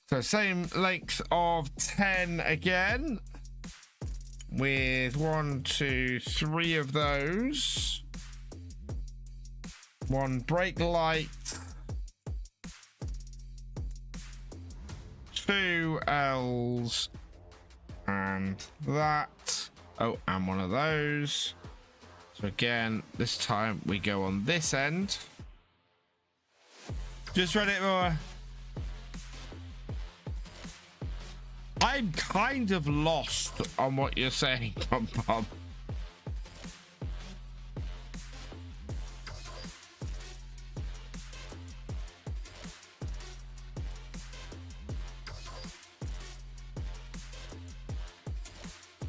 So same length of 10 again. With 1, 2, 3 of those. 1 brake light. 2 L's. And that. Oh, and 1 of those. So again, this time we go on this end. Just read it more. I'm kind of lost on what you're saying, Bob.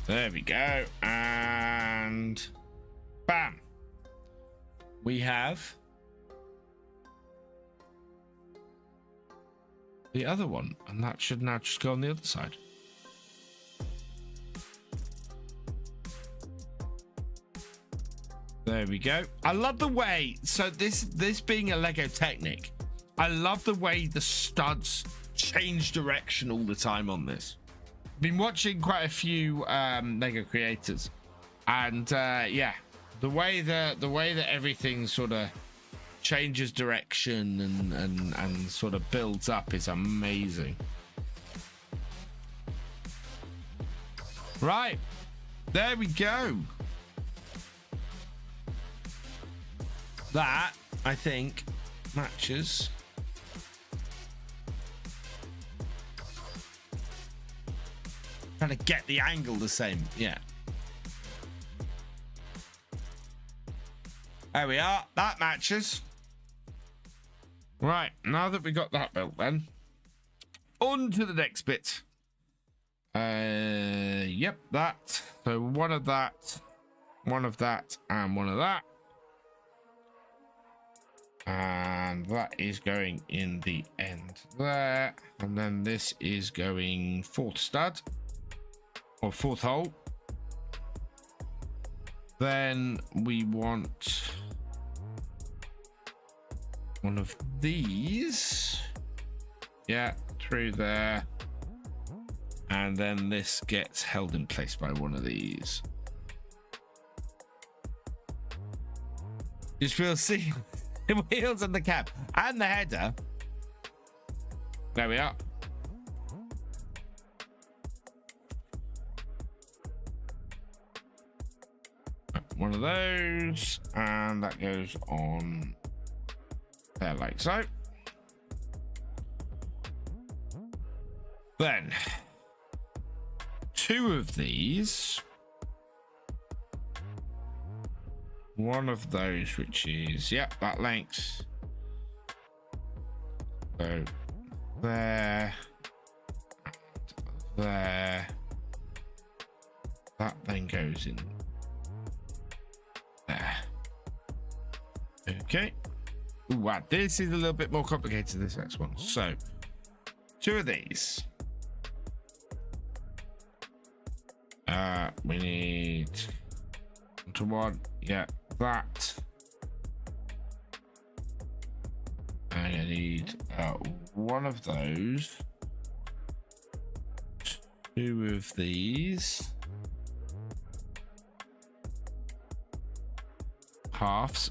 There we go. And bam. We have the other one, and that should now just go on the other side. There we go. I love the way, so this being a Lego Technic, I love the way the studs change direction all the time on this. Been watching quite a few Lego creators, and yeah, the way that everything sort of changes direction and sort of builds up is amazing. Right, there we go. That, I think, matches. Trying to get the angle the same. Yeah. There we are. That matches. Right. Now that we got that built, then on to the next bit. Yep, that. So one of that, and one of that. And that is going in the end there. And then this is going 4th stud. Or 4th hole. Then we want one of these. Yeah, through there. And then this gets held in place by one of these. Just we'll see. The wheels and the cab and the header. There we are. One of those, and that goes on There, like so. Then 2 of these. One of those, which is, yep, that length. So there, there. That then goes in there. Okay. Ooh, wow, this is a little bit more complicated, this next one. So 2 of these. We need 1 to 1. Yeah, that. And I need 1 of those. 2 of these. Halves.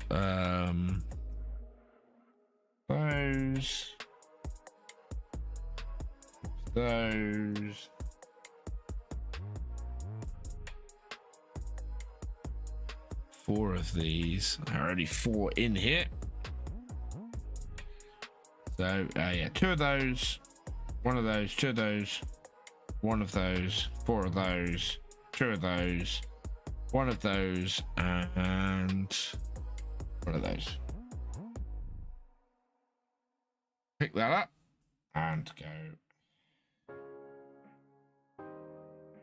Those. 4 of these. There are only 4 in here. So yeah, 2 of those, 1 of those, 2 of those, 1 of those, 4 of those, 2 of those, 1 of those, and 1 of those. Pick that up and go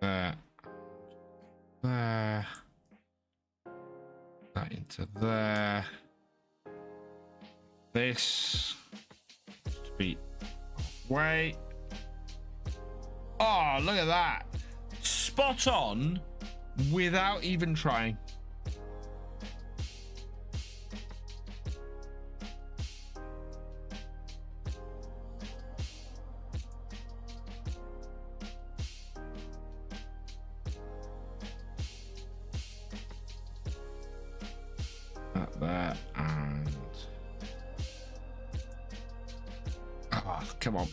there, there, that into there. This to be way. Oh, look at that! Spot on, without even trying. There and come on.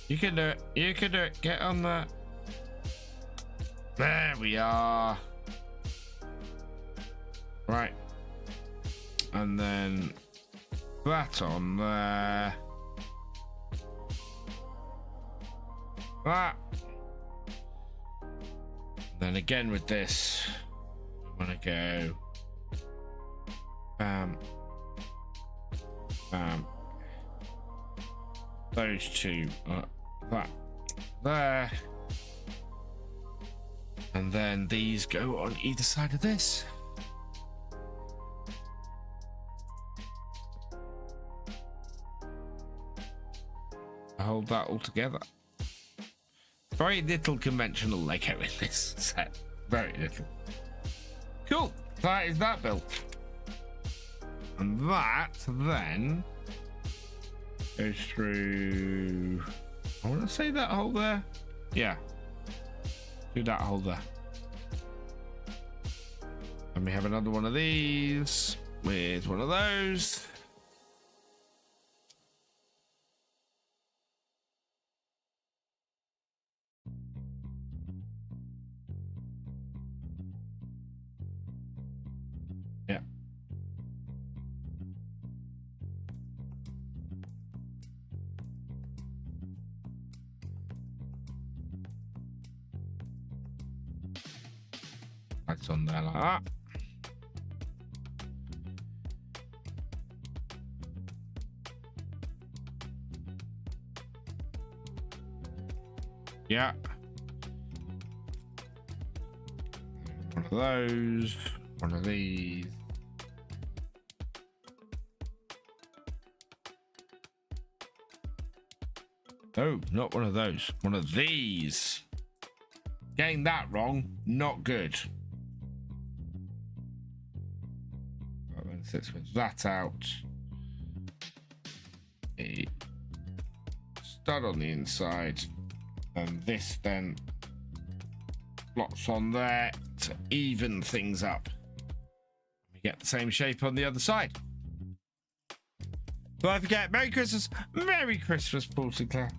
You can do it. You can do it. Get on that. There we are. Right. And then that on there. That. Then again with this, I'm gonna go bam, bam. Those 2, that there, and then these go on either side of this. I hold that all together. Very little conventional Lego in this set. Very little. Cool. That is that built. And that then goes through. I want to say that hole there. Yeah. Do that hole there. And we have another one of these with one of those. Yeah. That's on there like that. Yeah. One of those, one of these. Oh, not one of those. One of these. Getting that wrong, not good. Right, then let's switch that out. A stud on the inside. And this then slots on there to even things up. We get the same shape on the other side. Don't forget, Merry Christmas, Paul St.clair.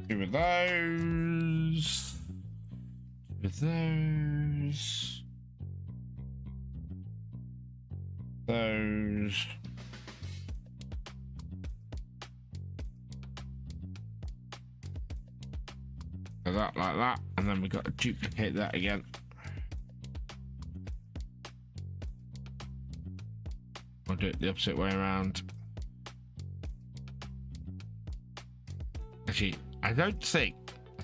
2 of those. 2 of those. Those. So that like that, and then we've got to duplicate that again. I'll do it the opposite way around. Actually, I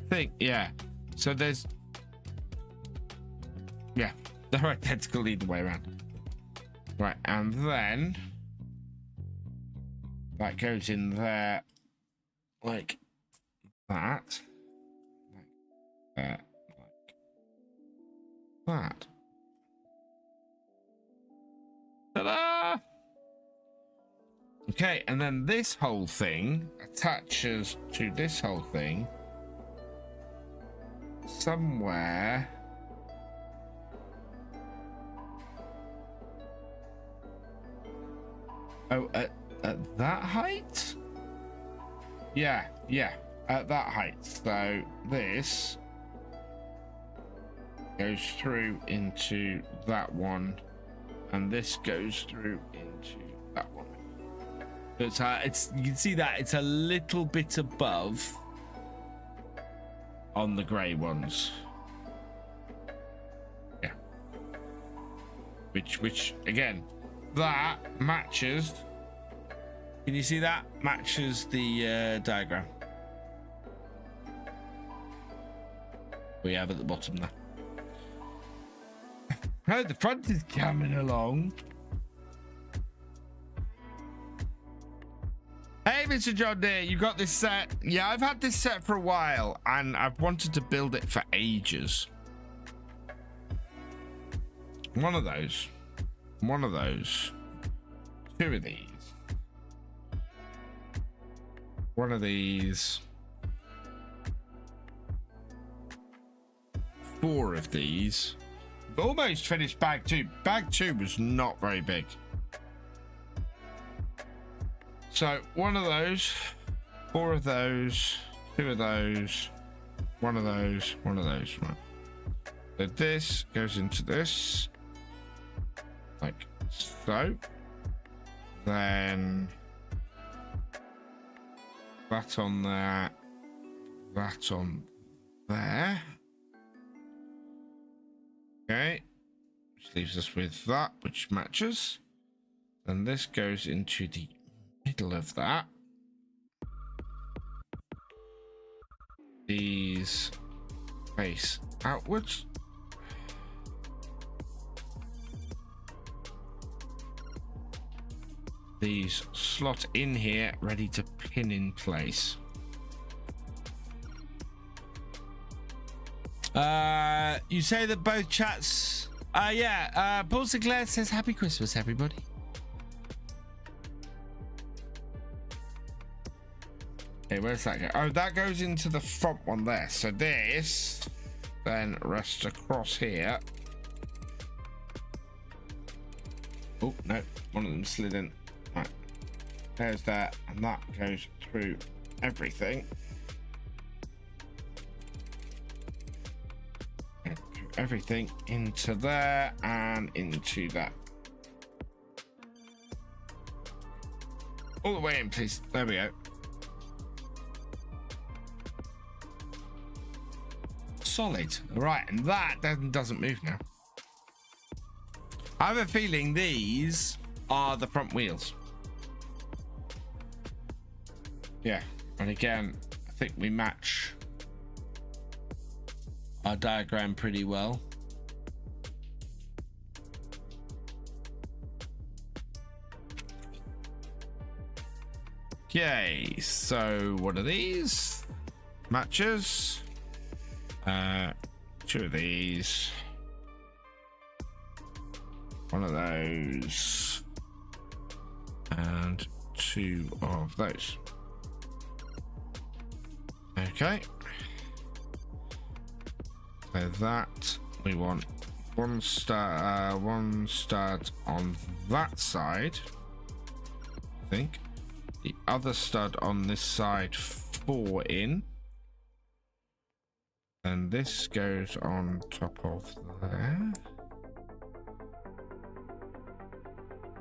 think, yeah. So there's, yeah, they're identical either way around. Right, and then that goes in there like that. Like that. Ta-da! Okay, and then this whole thing attaches to this whole thing somewhere. Oh, at that height? Yeah, at that height. So this goes through into that one, and this goes through into that one. So it's you can see that it's a little bit above on the grey ones. Yeah. Which again, that matches. Can you see that matches the diagram we have at the bottom there? Oh, the front is coming along. Hey, Mr. John Deere, you got this set? Yeah, I've had this set for a while, and I've wanted to build it for ages. One of those. 2 of these. 1 of these. 4 of these. Almost finished bag 2. Bag 2 was not very big. So 1 of those, 4 of those, 2 of those, 1 of those, 1 of those. Right. So this goes into this, like so. Then that on there, that on there. Okay, which leaves us with that, which matches. And this goes into the middle of that. These face outwards. These slot in here, ready to pin in place. You say that both chats. Yeah. Paul St.clair says Happy Christmas, everybody. Okay, where's that go? Oh, that goes into the front one there. So this then rests across here. Oh no, one of them slid in. Right, there's that, and that goes through everything. Everything into there and into that. All the way in, please. There we go. Solid. Right, and that then doesn't move now. I have a feeling these are the front wheels. Yeah, and again, I think we match our diagram pretty well. Okay, so one of these matches. 2 of these. 1 of those. And 2 of those. Okay. So that we want one stud on that side. I think the other stud on this side 4 in. And this goes on top of there.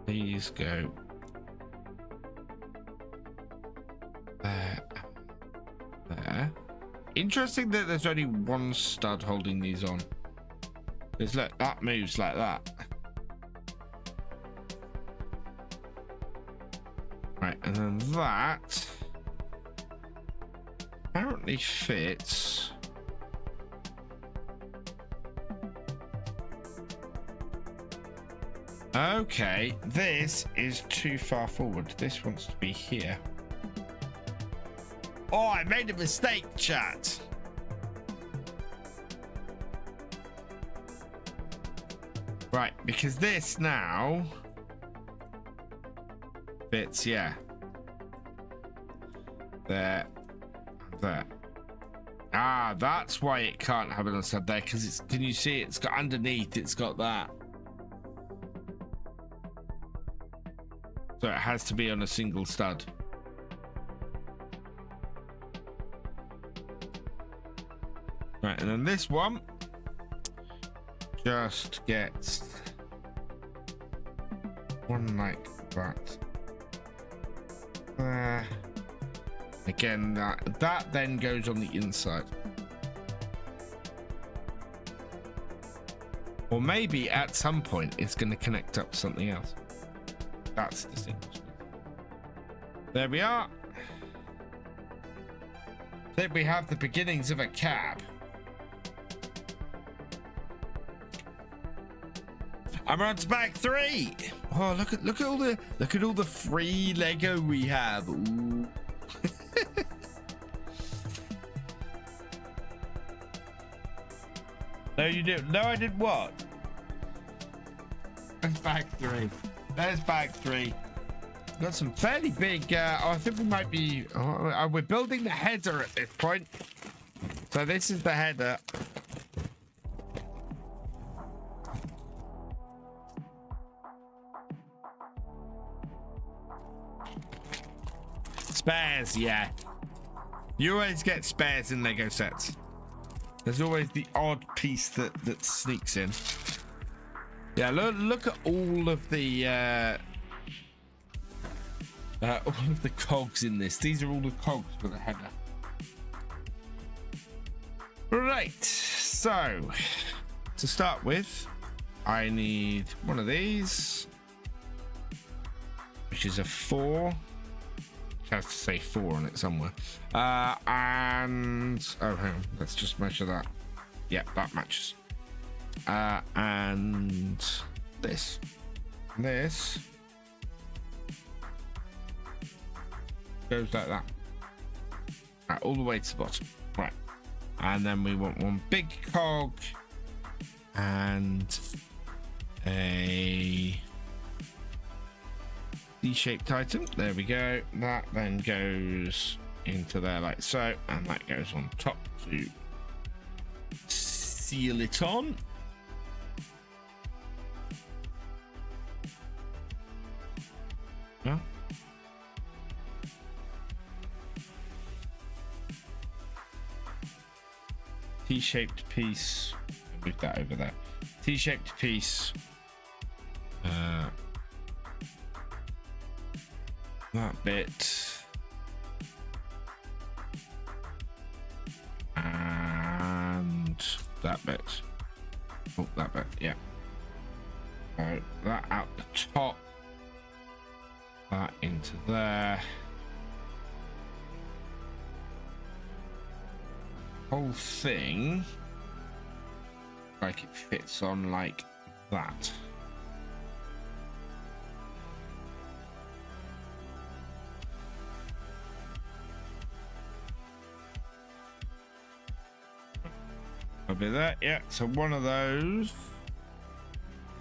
These go there. There. Interesting that there's only one stud holding these on. Because look, that moves like that. Right, and then that apparently fits. Okay, this is too far forward. This wants to be here. Oh, I made a mistake, chat. Right, because this now fits, yeah. There, there. Ah, that's why it can't have it on stud there, because it's, can you see it's got underneath, it's got that. So it has to be on a single stud. Right, and then this one just gets one like that. Again, that then goes on the inside. Or maybe at some point it's going to connect up to something else. That's the thing. There we are. Then we have the beginnings of a cab. I'm on to bag 3. Oh, look at all the free Lego we have. Ooh. No, you didn't. No, I did what? There's bag 3. There's bag 3. Got some fairly big. I think we might be. We're building the header at this point. So this is the header. Spares, yeah. You always get spares in Lego sets. There's always the odd piece that sneaks in. Yeah, look at all of the cogs in this. These are all the cogs for the header. Right, so to start with, I need one of these, which is a 4. It has to say 4 on it somewhere. And oh, hang on, let's just measure that. Yep, that matches. And this goes like that. Right, all the way to the bottom. Right, and then we want one big cog and a D-shaped item. There we go. That then goes into there like so, and that goes on top to seal it on. Yeah. T-shaped piece. Move that over there. T-shaped piece. That bit. And that bit. Oh, that bit, yeah. So that out the top. That into there. Whole thing like it fits on like that. I'll be there. Yeah, so one of those.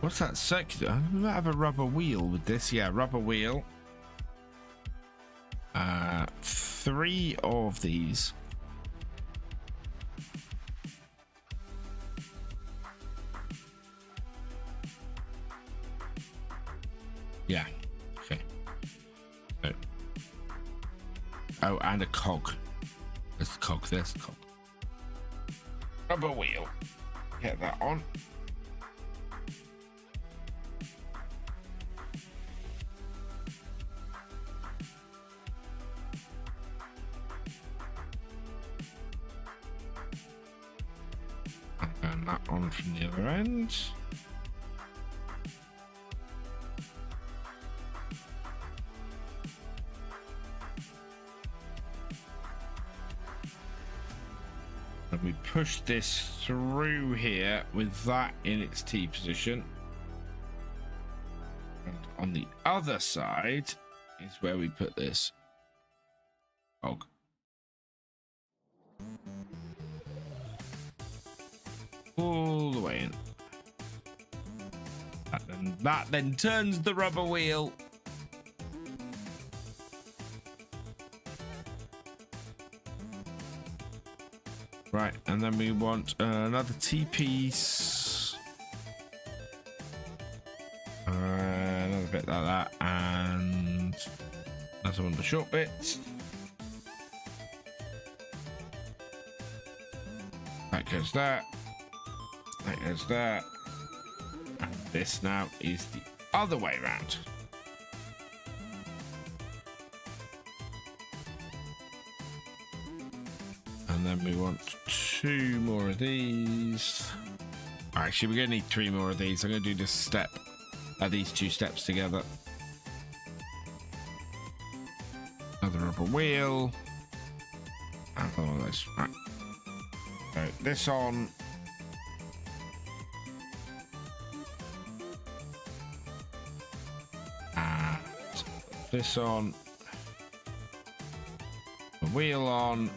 What's that circular? I might have a rubber wheel with this. Yeah, rubber wheel. 3 of these. Yeah. Okay. So. Oh, and a cog. There's the cog. There's the cog. rubber wheel. Get that on. And that on from the other end. And we push this through here with that in its T position. And on the other side is where we put this hog. All the way in. That then turns the rubber wheel. Right, and then we want another T piece. Another bit like that, and another one of the short bits. That goes that. That goes that. And this now is the other way around. And then we want 2 more of these. Actually, we're going to need 3 more of these. I'm going to do this step, these 2 steps together. Another rubber wheel. And all of this. Right. So this on. And this on. The wheel on.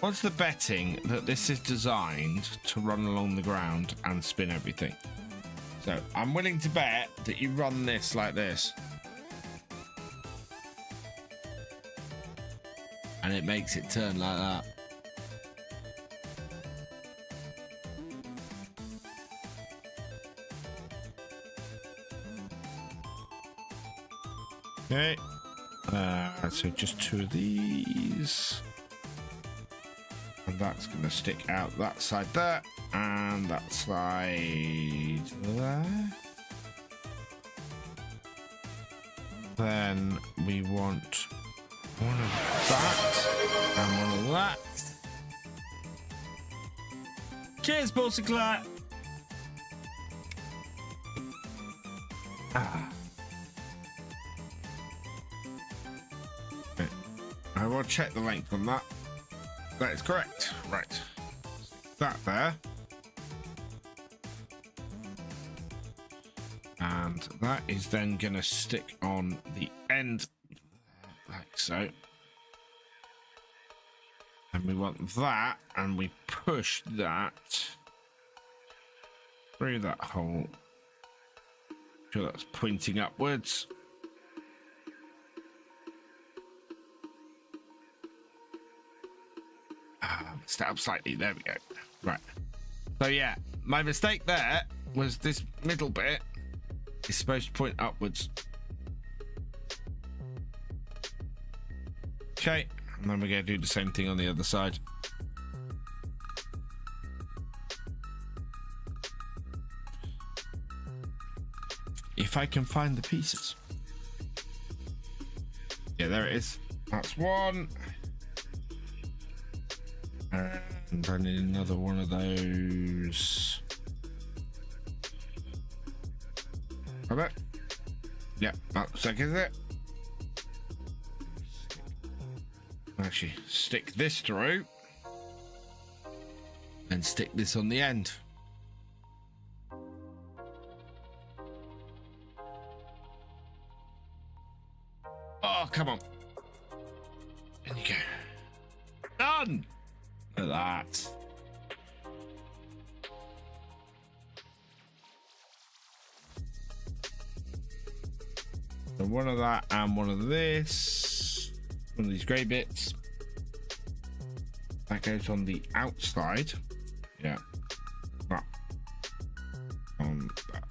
What's the betting that this is designed to run along the ground and spin everything? So I'm willing to bet that you run this like this. And it makes it turn like that. Okay. So just 2 of these. And that's going to stick out that side there, and that side there. Then we want one of that and one of that. Cheers, Paul St.clair. Okay. I will check the length on that. That is correct. Right. Stick that there. And that is then going to stick on the end like so. And we want that, and we push that through that hole. Sure that's pointing upwards. Step up slightly. There we go. Right. So yeah, my mistake there was this middle bit is supposed to point upwards. Okay, and then we're going to do the same thing on the other side. If I can find the pieces. Yeah, there it is. That's one. And I need another one of those. Got it? Yeah, that's like it. Actually, stick this through and stick this on the end. Oh, come on. There you go. Done. Look at that. So one of that and one of this. One of these grey bits. That goes on the outside. Yeah. That. On that.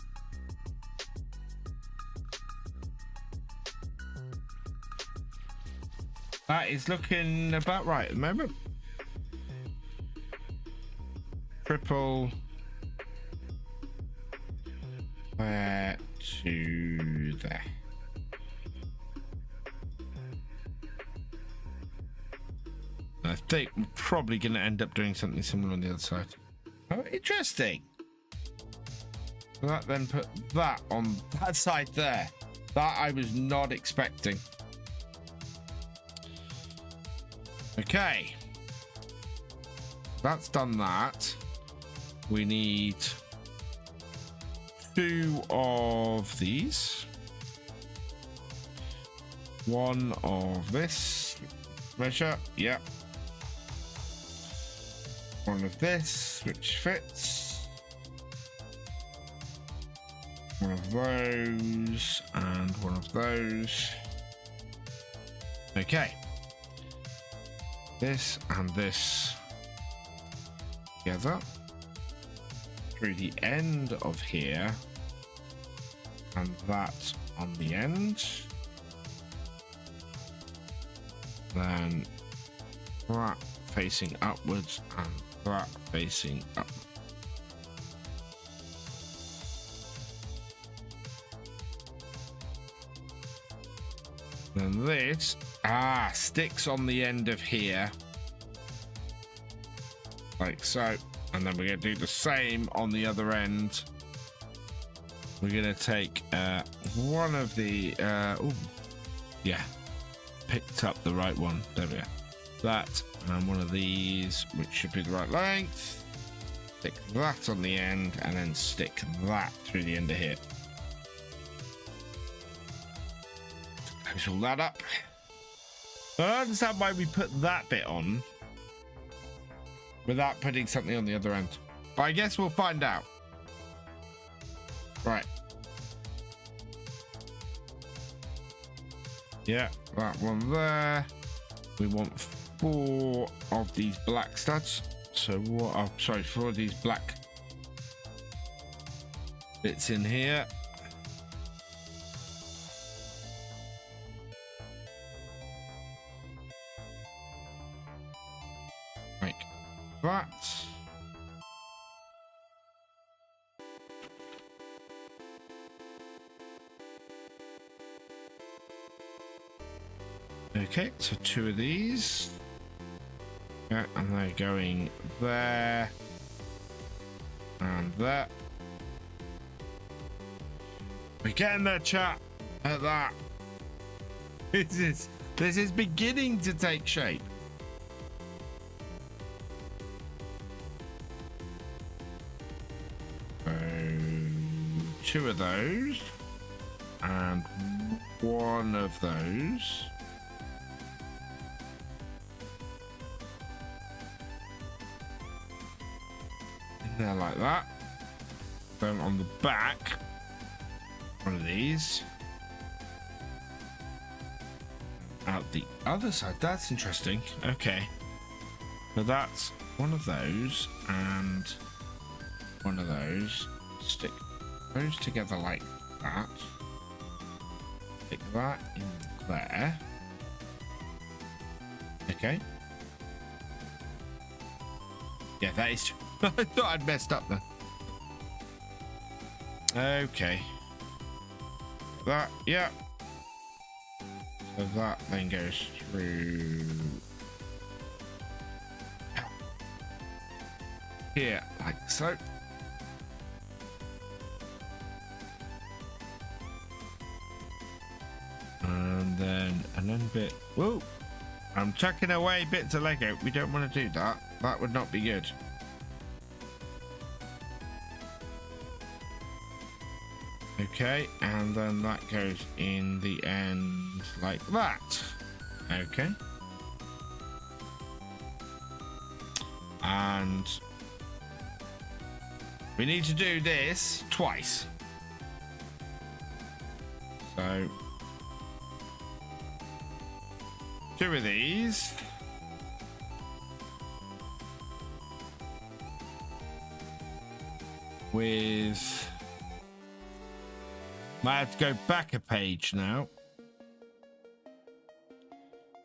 That is looking about right at the moment. triple where to there. I think we're probably going to end up doing something similar on the other side. Oh, interesting. So that then put that on that side there. That I was not expecting. Okay. That's done that. We need 2 of these. 1 of this measure. Yep. 1 of this, which fits. 1 of those and 1 of those. Okay. This and this together through the end of here, and that on the end. Then that facing upwards and that facing up. Then this sticks on the end of here like so, and then we're going to do the same on the other end. We're going to take one of the picked up the right one. There we go. That and one of these, which should be the right length. Stick that on the end and then stick that through the end of here. Close all that up. I don't understand why we put that bit on without putting something on the other end, but I guess we'll find out. Right. Yeah, that one there. We want 4 of these black studs. So what? Oh, sorry, 4 of these black bits in here. Like that. Okay, so 2 of these. Yeah, and they're going there and there. We're getting there, chat. At that. This is beginning to take shape. So 2 of those and 1 of those. There like that. Then on the back, 1 of these. Out the other side. That's interesting. Okay. So that's 1 of those and 1 of those. Stick those together like that. Stick that in there. Okay. Yeah, that is true. I thought I'd messed up then. Okay. That, yeah. So that then goes through here, like so. And then bit. Whoa! I'm chucking away bits of Lego. We don't want to do that. That would not be good. Okay, and then that goes in the end like that. Okay. And we need to do this twice. So 2 of these. With... Might have to go back a page now.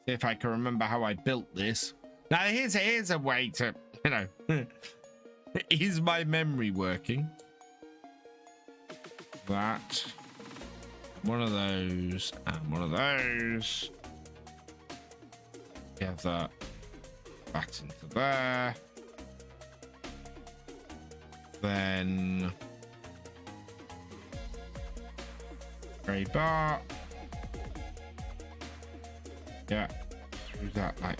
See if I can remember how I built this. Now here's a way to, you know, Is my memory working? That. One of those and one of those. We have that back into there. Then grey bar. Yeah, through that like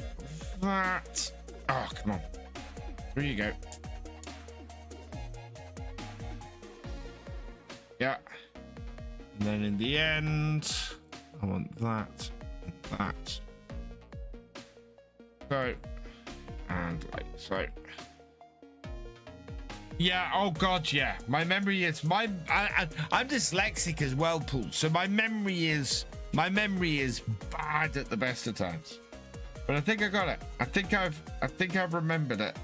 that. Oh, come on. There you go. Yeah. And then in the end, I want that and that. So, and like so. Yeah, oh god, yeah. My memory is I'm dyslexic as well, Paul. So my memory is bad at the best of times. But I think I got it. I think I've remembered it.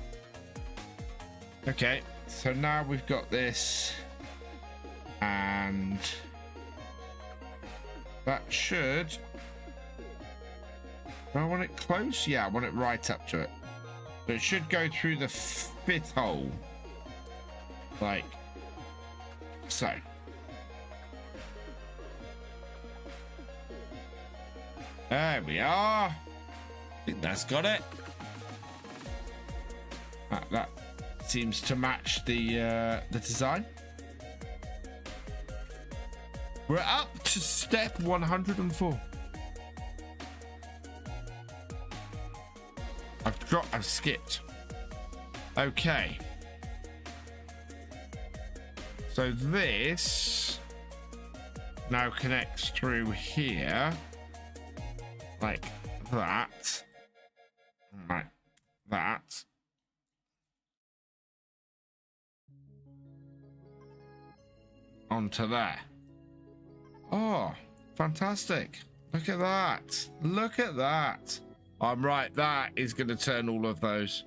Okay, so now we've got this, and that should. Do I want it close? Yeah, I want it right up to it. So it should go through the 5th hole. Like so. There we are. I think that's got it. That seems to match the design. We're up to step 104. I've skipped. Okay. So this now connects through here, like that, like that. Onto there. Oh, fantastic. Look at that. Look at that. I'm right. That is going to turn all of those.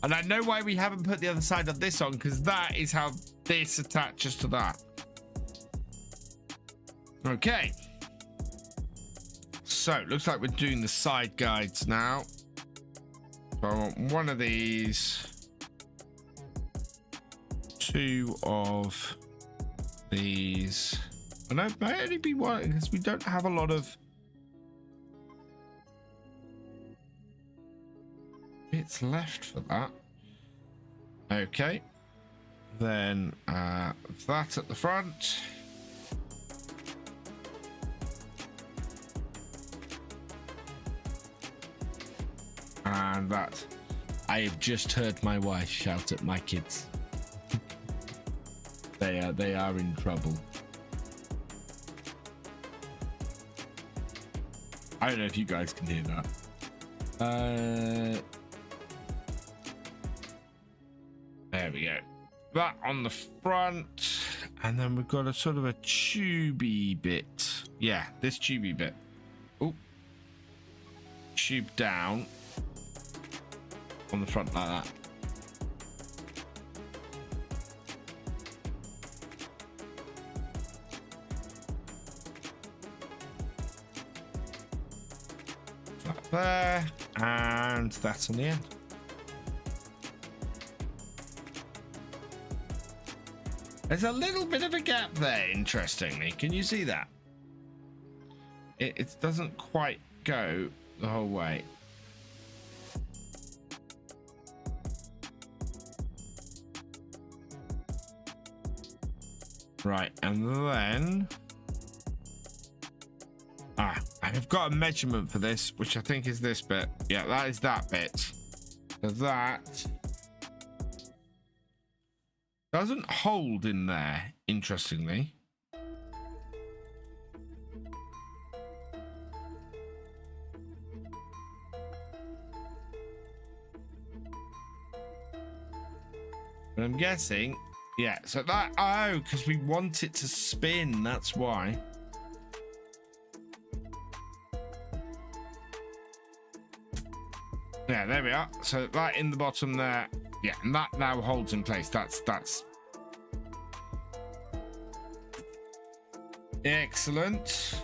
And I know why we haven't put the other side of this on, because that is how this attaches to that. Okay. So, looks like we're doing the side guides now. So I want one of these. 2 of these. And it may only be one, because we don't have a lot of bits left for that. Okay. Then that at the front. And that. I have just heard my wife shout at my kids. They are in trouble. I don't know if you guys can hear that. There we go. That on the front, and then we've got a sort of a tubey bit. Yeah, this tubey bit. Oh, tube down on the front like that. That there, and that's on the end. There's a little bit of a gap there, interestingly. Can you see that? It doesn't quite go the whole way. Right, and then... I've got a measurement for this, which I think is this bit. Yeah, that is that bit. So that... doesn't hold in there, interestingly. But I'm guessing, yeah, so that, oh, because we want it to spin, that's why. Yeah, there we are. So that in the bottom there, yeah, and that now holds in place. That's excellent.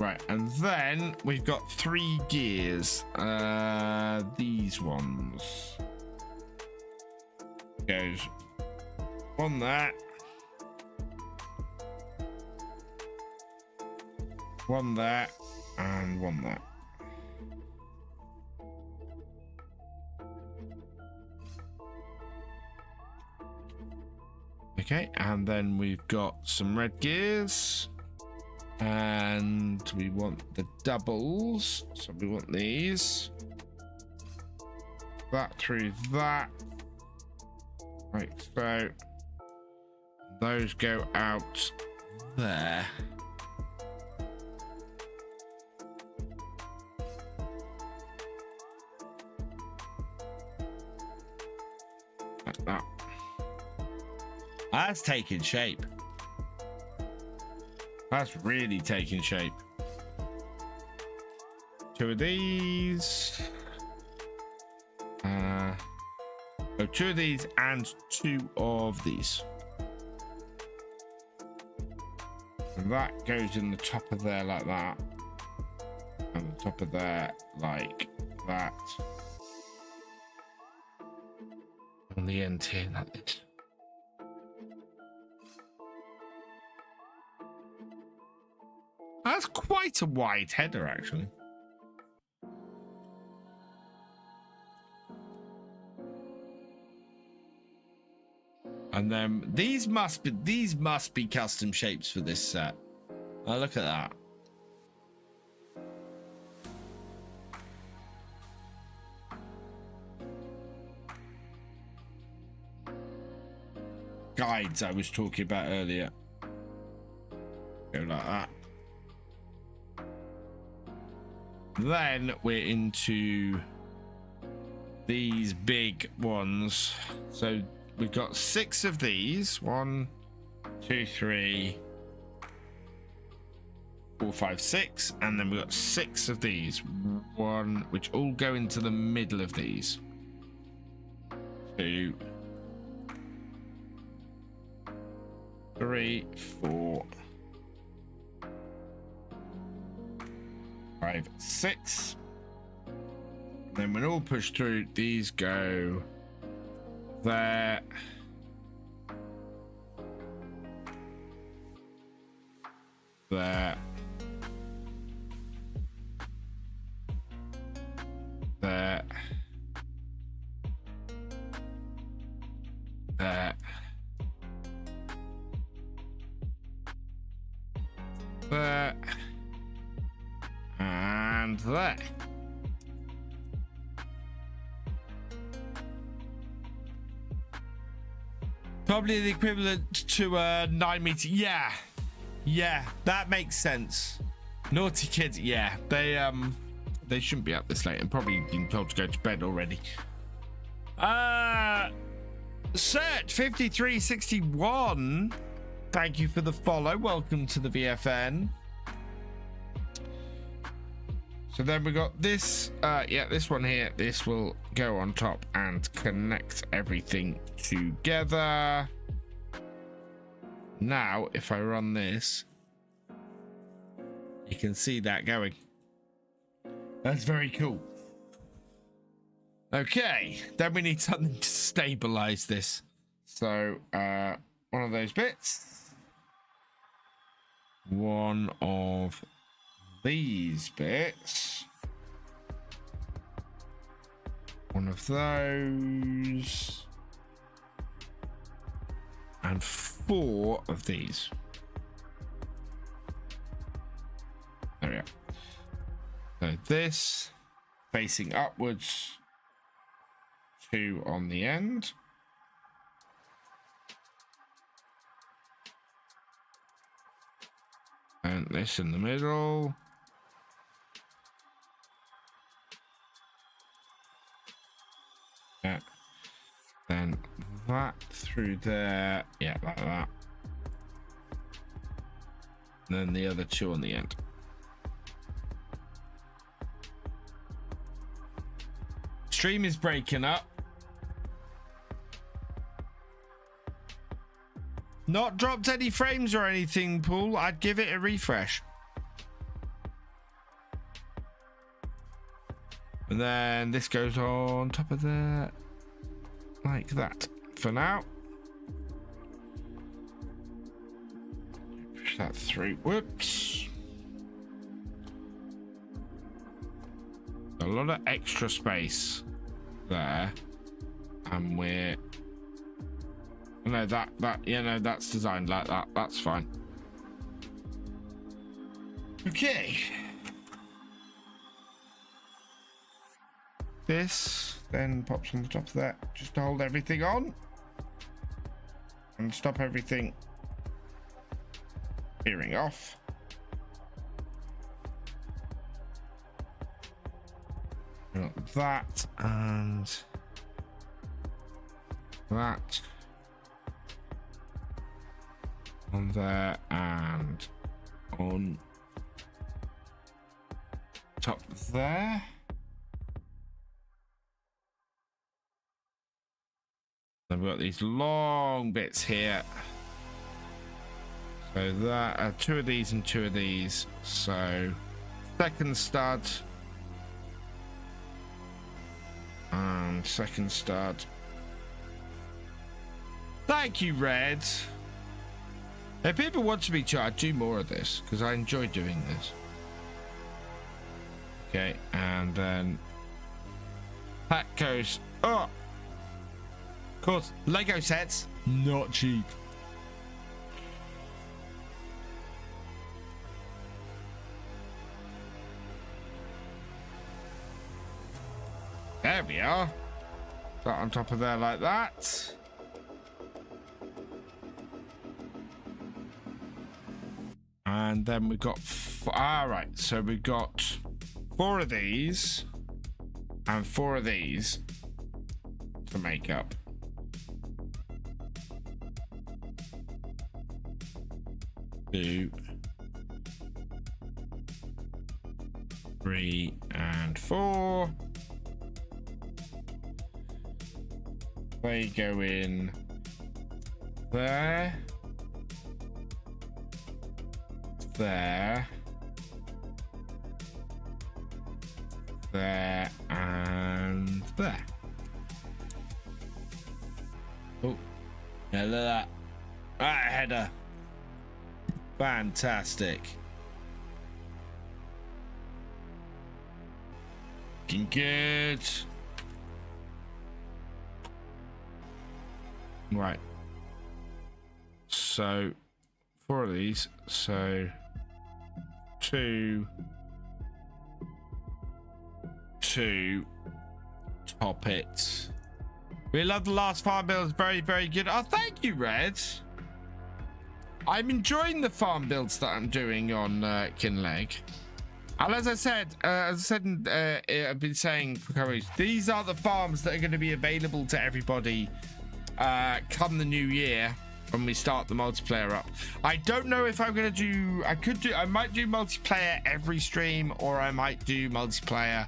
Right, and then we've got 3 gears. These ones. Goes on that. One there, and one there. Okay, and then we've got some red gears. And we want the doubles. So we want these. That through that. Like so. Those go out there. Like that. That's taking shape. That's really taking shape. 2 of these. Oh, 2 of these and 2 of these. And that goes in the top of there like that. And the top of there like that. On the end here like this. That's quite a wide header, actually. And then these must be custom shapes for this set. Oh, look at that. Guides I was talking about earlier. Go like that. Then we're into these big ones. So we've got 6 of these. 1, 2, 3, 4, 5, 6. And then we've got 6 of these. 1, which all go into the middle of these. 2, 3, 4, 5, 6. Then when all pushed through, these go there. There. There. There. There. And there. Probably the equivalent to a 9-meter. Yeah, that makes sense. Naughty kids. Yeah, they shouldn't be up this late and probably been told to go to bed already. Cert 5361. Thank you for the follow. Welcome to the VFN. So then we got this, yeah, this one here. This will go on top and connect everything together. Now, if I run this, you can see that going. That's very cool. Okay, then we need something to stabilize this. So, one of those bits. One of these bits, one of those, and 4 of these. There we go. So this facing upwards, 2 on the end. And this in the middle. Yeah. Then that through there. Yeah, like that. And then the other 2 on the end. Stream is breaking up. Not dropped any frames or anything, Paul. I'd give it a refresh. And then this goes on top of there, like that. For now. Push that through. Whoops. A lot of extra space there. And we're... No, that's designed like that. That's fine. Okay. This then pops on the top of that just to hold everything on and stop everything veering off. Got that and that on there and on top there. Then we've got these long bits here. So that two of these and two of these. So second stud and second stud. Thank you, Red. If people want me to, I'd do more of this because I enjoy doing this. Okay, and then that goes up. Of course, Lego sets, not cheap. There we are. That on top of there like that. And then we've got, all right, so we've got 4 of these and 4 of these to make up. 2, 3, and 4. They go in there. There, there, and there. Oh, yeah, look at that. That header. Fantastic. Looking good. Right. So, 4 of these. So, 2, top it. We love the last farm build. Very, very good. Oh, thank you, Red. I'm enjoying the farm builds that I'm doing on Kinleg. And as I said, I've been saying for coverage, these are the farms that are going to be available to everybody come the new year when we start the multiplayer up. I don't know if I'm going to do... I might do multiplayer every stream, or I might do multiplayer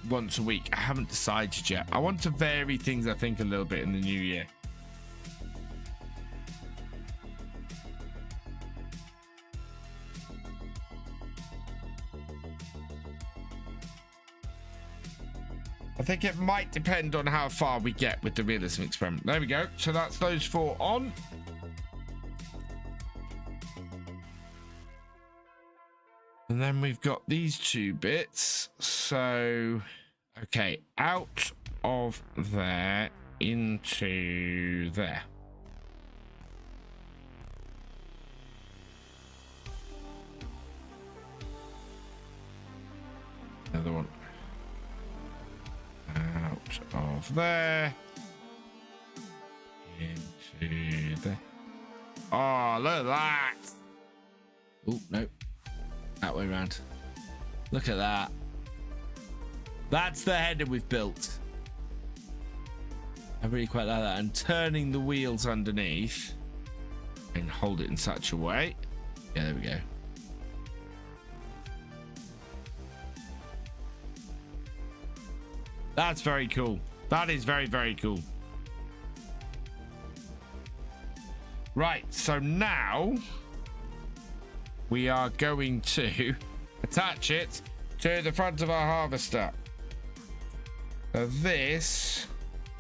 once a week. I haven't decided yet. I want to vary things, I think, a little bit in the new year. I think it might depend on how far we get with the realism experiment. There we go. So that's those 4 on. And then we've got these 2 bits. So, okay, out of there into there. Another one. Out of there into there. Oh, look at that. Oh, no, that way around. Look at that. That's the header we've built. I really quite like that. And turning the wheels underneath and hold it in such a way. Yeah, there we go. That's very cool. That is very, very cool. Right, so now we are going to attach it to the front of our harvester. So this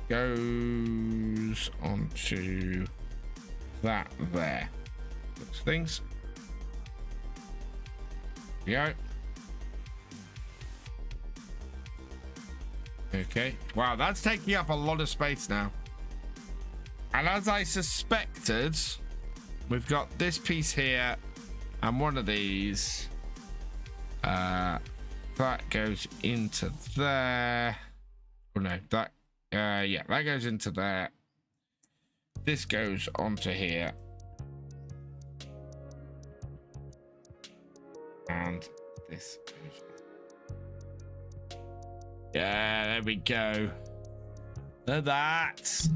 goes onto that there. Those things. Here we go. Okay. Wow, that's taking up a lot of space now. And as I suspected, we've got this piece here and one of these. That goes into there. Oh no, that yeah, that goes into there. This goes onto here. And this goes. Yeah, there we go. Look at that.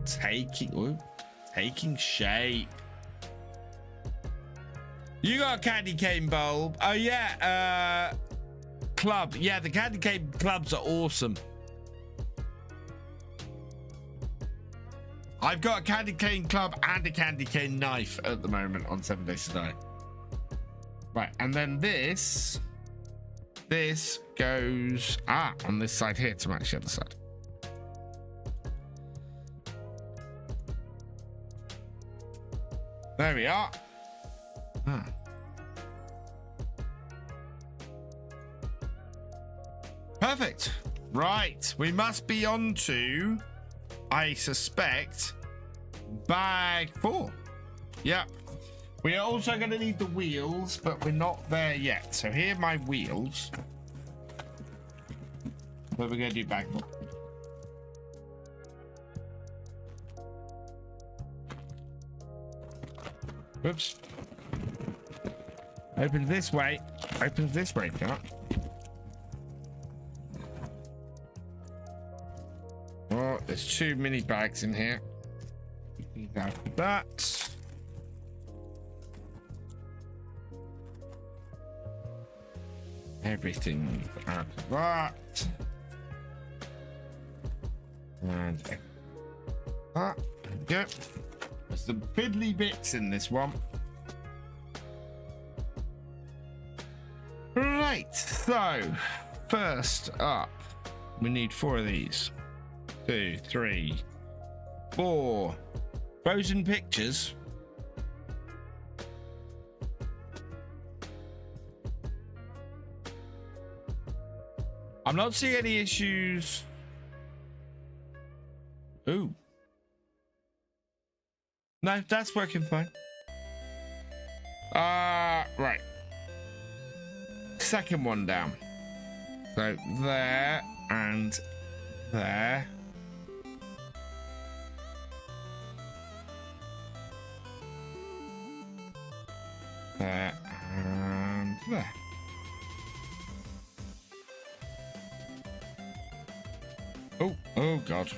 Taking shape. You got a candy cane bulb. Oh yeah, club. Yeah, the candy cane clubs are awesome. I've got a candy cane club and a candy cane knife at the moment on 7 Days to Die. Right, and then this goes on this side here to match the other side. There we are. Perfect. Right, we must be on to, I suspect, bag 4. Yep. We are also going to need the wheels, but we're not there yet. So here are my wheels. But we're going to do bag 4. Whoops. Opens this way. Opens this way, can't. Oh, there's too many bags in here. Out of that. Everything out of that. And that. There we go. There's some fiddly bits in this one. Right, so first up, we need 4 of these. 2, 3, 4. Frozen pictures. I'm not seeing any issues. Ooh. No, that's working fine. Right. Second one down. So there and there. There and there. Oh God.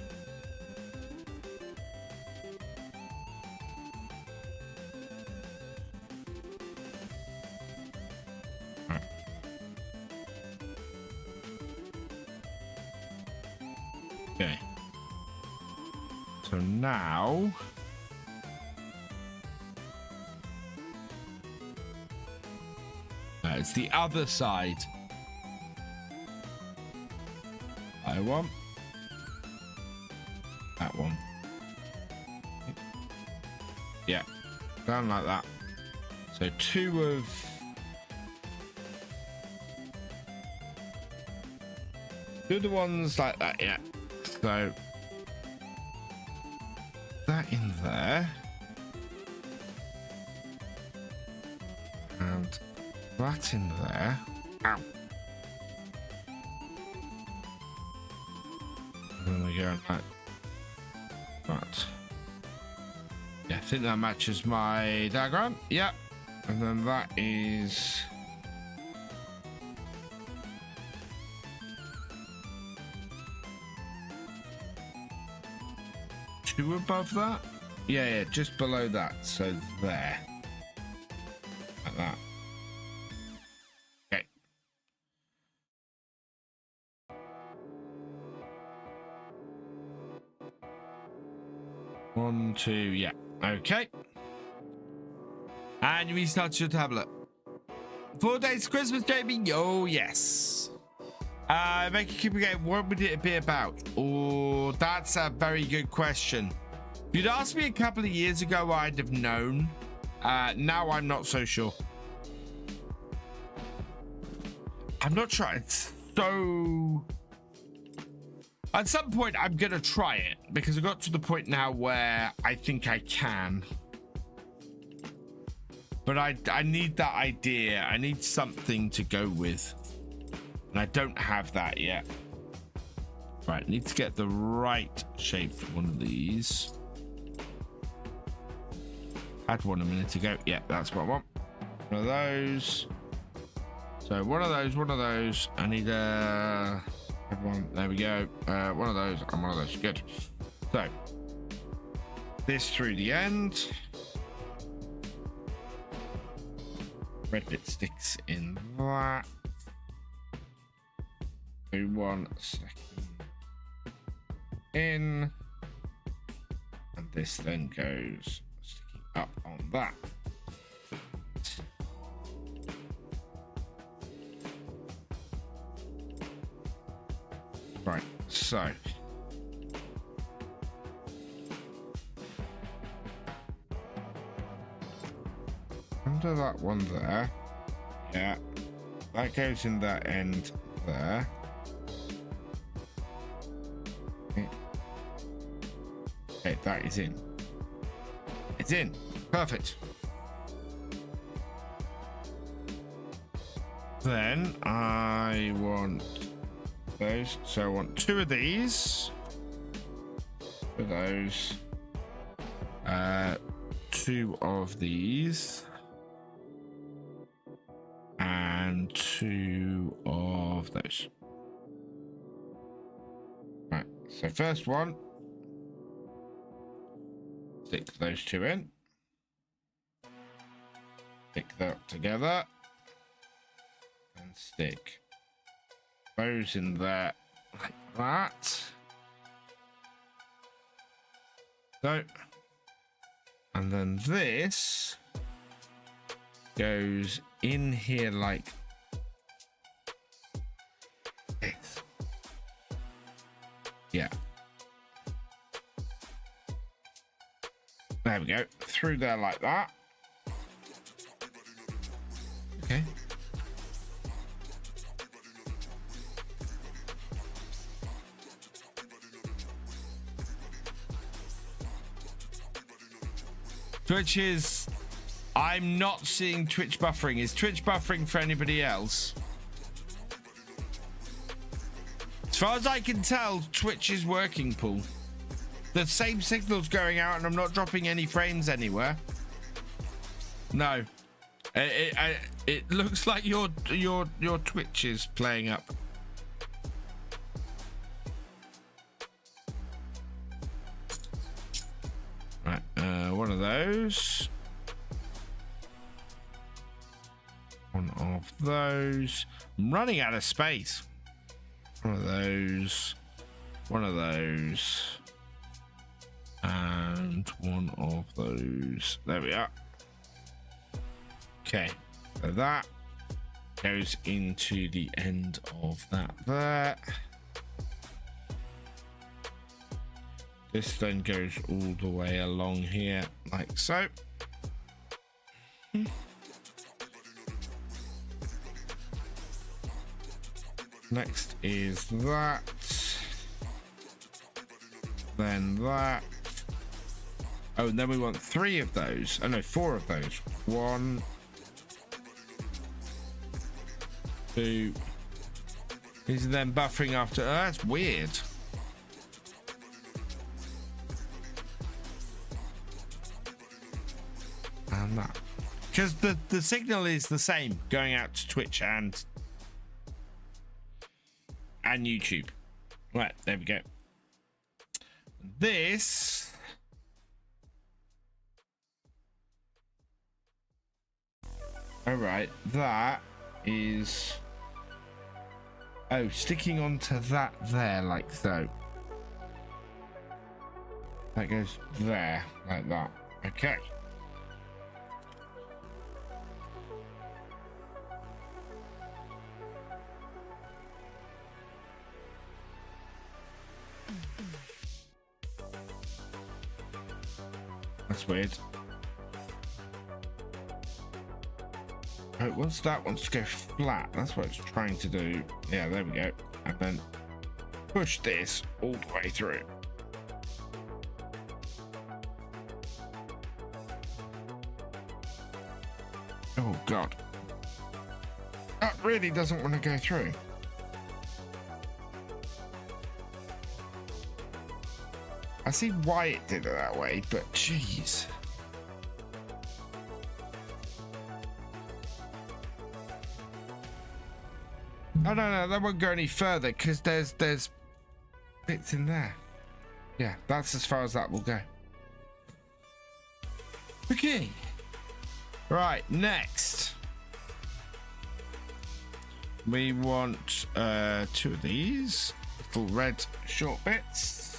Okay. So now it's the other side. I want that one. Yeah, down like that. So 2 of the ones like that. Yeah. So that in there and that in there. Ow. And then we go like that. Yeah, I think that matches my diagram. Yeah. And then that is two above that. Yeah, just below that. So there. Like that. Okay. One, 2, yeah. Okay. And you restart your tablet. 4 days Christmas, Jamie. Oh yes. Make a keep game. What would it be about? Oh, that's a very good question. If you'd asked me a couple of years ago, I'd have known. Now I'm not so sure. I'm not sure. It's so... At some point, I'm going to try it because I got to the point now where I think I can. But I need that idea. I need something to go with. And I don't have that yet. Right, need to get the right shape for one of these. Had one a minute ago. Yeah, that's what I want. One of those. So one of those. I need one. There we go. One of those and one of those. Good. So this through the end. Red bit sticks in that. Do 1 second in, and this then goes sticking up on that. Right, so under that one there, yeah, that goes in that end there. Okay, that is in. It's in. Perfect. Then I want those. So I want 2 of these. For those. 2 of these. And 2 of those. Right. So first one. Stick those 2 in. Stick that together. And stick those in there like that. So, and then this goes in here like this. Yeah. There we go. Through there like that. Okay. Twitch is... I'm not seeing Twitch buffering. Is Twitch buffering for anybody else? As far as I can tell, Twitch is working, Paul. The same signal's going out and I'm not dropping any frames anywhere. No. It looks like your Twitch is playing up. Right, one of those. One of those. I'm running out of space. One of those. One of those. And one of those. There we are. Okay, so that goes into the end of that there. This then goes all the way along here like so. Next is that. Then that. Oh, and then we want 3 of those. Oh no, 4 of those. 1, 2. These are then buffering after. Oh, that's weird. And that. Because the signal is the same going out to Twitch and YouTube. Right, there we go. This all right, that is sticking onto that there like so. That goes there like that. Okay. That's weird. Oh, it wants that one to go flat. That's what it's trying to do. Yeah, there we go. And then push this all the way through. Oh, God. That really doesn't want to go through. I see why it did it that way, but jeez. Oh, no, that won't go any further because there's bits in there. Yeah, that's as far as that will go. Okay. Right, next. We want 2 of these little red short bits.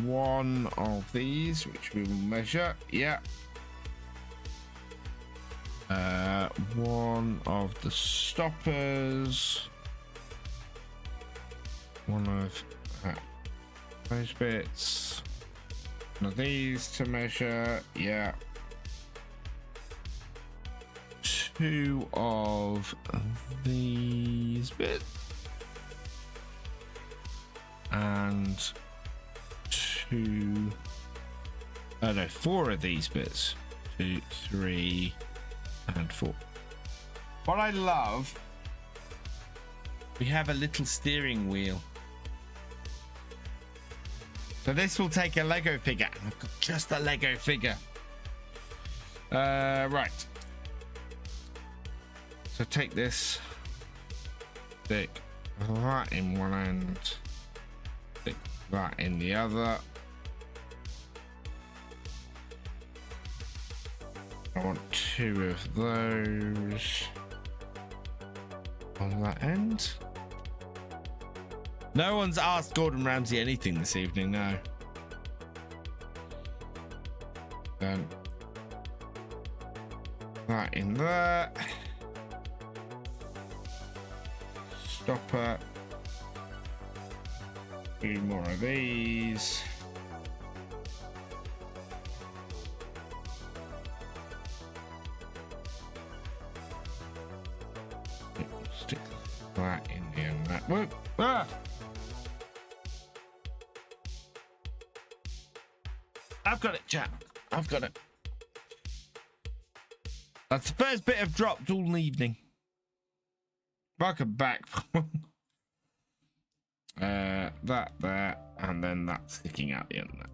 1 of these, which we will measure. Yeah. 1 of the stoppers. 1 of those bits. 1 of these to measure. Yeah. 2 of these bits. And 2. Oh no, 4 of these bits. 2, 3, and 4. What I love, we have a little steering wheel. So this will take a Lego figure. I've got just a Lego figure. Right. So take this, stick that in one end, stick that in the other. I want 2 of those on that end. No one's asked Gordon Ramsay anything this evening, no. Then that in there. Stopper. 2 more of these. Stick that in the end. That. Whoa. Ah! I've got it, chat. I've got it. That's the first bit I've dropped all evening. Welcome back. That there, and then that sticking out the end there.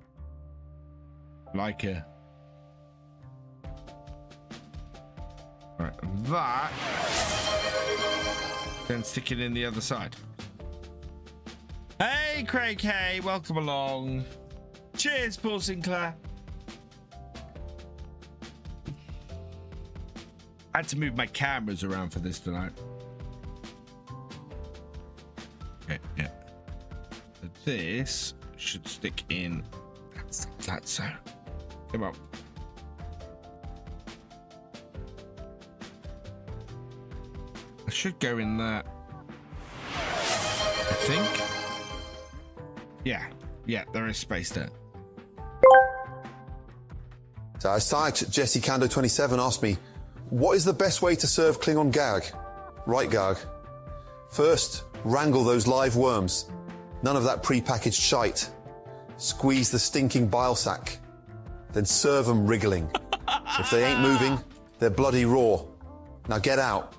Like a... Right, that. Then stick it in the other side. Hey, Craig, hey, welcome along. Cheers, Paul Sinclair. I had to move my cameras around for this tonight. Okay, yeah. So this should stick in. That's so. Come on. I should go in there. I think. Yeah, there is space there. So I site Jesse Kando 27 asked me, what is the best way to serve Klingon Gag? Right, Gag. First, wrangle those live worms. None of that pre-packaged shite. Squeeze the stinking bile sack. Then serve them wriggling. If they ain't moving, they're bloody raw. Now get out.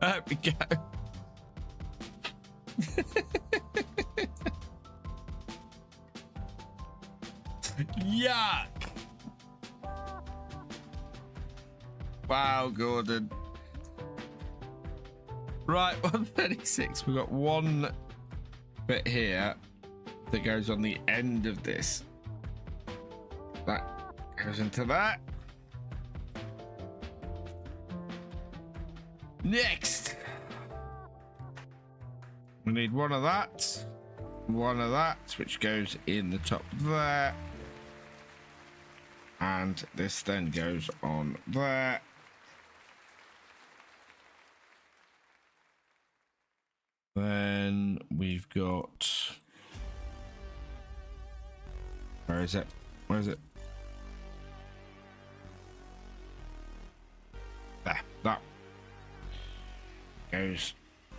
There we go. Yuck. Wow, Gordon. Right, 136. We've got one bit here that goes on the end of this. That goes into that. Next, we need one of that. one of that, which goes in the top there. And this then goes on there. Then we've got... Where is it? Where is it? There. That goes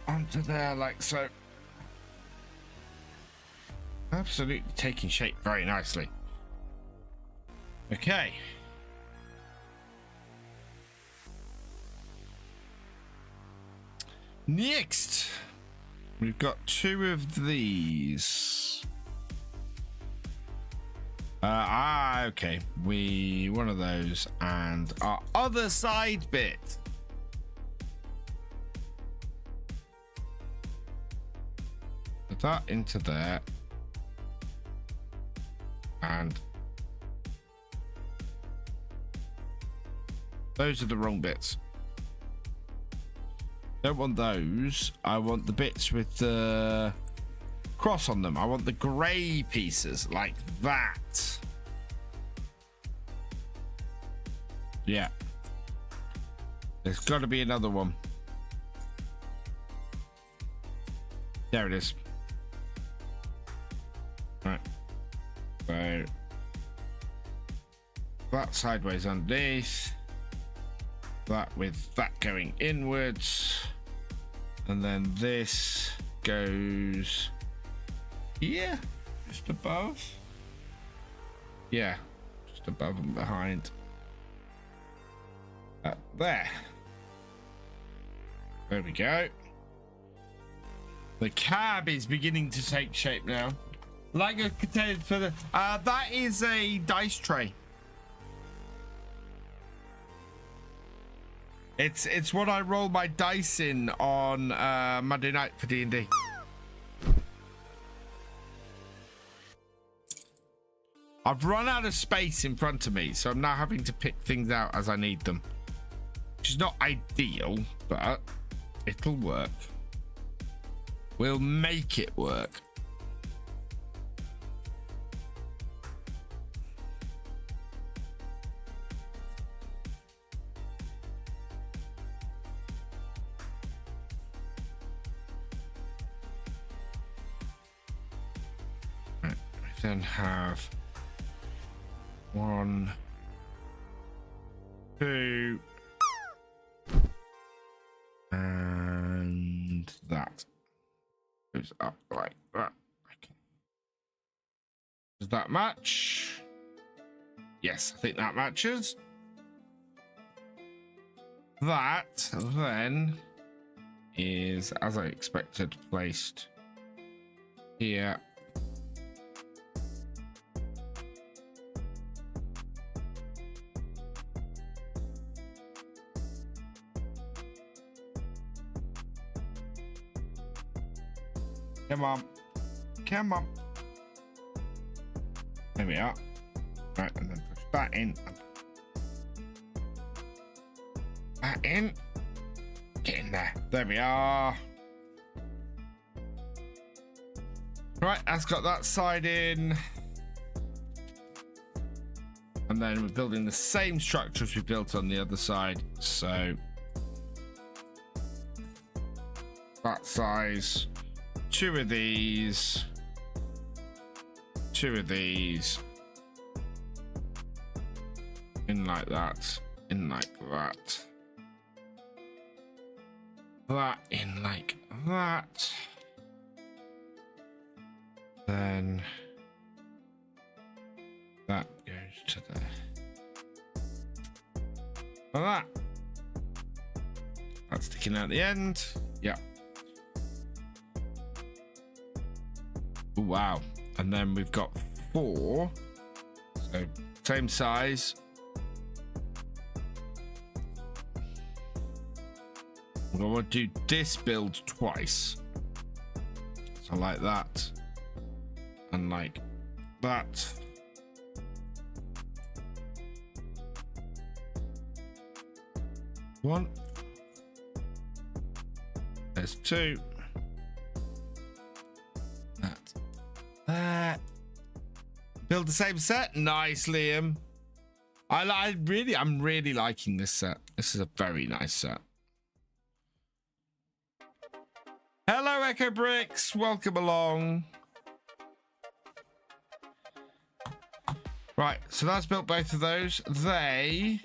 onto there like so. Absolutely taking shape very nicely. Okay. Next, we've got two of these. Okay. One of those and our other side bit. Put that into there. And those are the wrong bits. Don't want those. I want the bits with the cross on them. I want the grey pieces like that. Yeah. There's got to be another one. There it is. Right. So that sideways underneath. That with that going inwards. And then this goes here, just above. Yeah, just above and behind. There. There we go. The cab is beginning to take shape now. Like a container for the that is a dice tray. It's what I roll my dice in on Monday night for D&D. I've run out of space in front of me, so I'm now having to pick things out as I need them. Which is not ideal, but it'll work. We'll make it work. Then have 1, 2, and that goes up like that. Okay. Does that match? Yes, I think that matches. That then is, as I expected, placed here. Come on. Come on. There we are. Right, and then push that in. That in. Get in there. There we are. Right, that's got that side in. And then we're building the same structure as we built on the other side. So that size. 2 of these, 2 of these, in like that, in like that, that in like that, then that goes to there, like that. That's sticking out the end. Yeah. Wow. And then we've got 4, so same size. I want to do this build twice, so like that and like that. One, there's 2. That Build the same set. Nice, Liam. I'm really liking this set. This is a very nice set. Hello, Echo Bricks. Welcome along. Right, so that's built both of those. They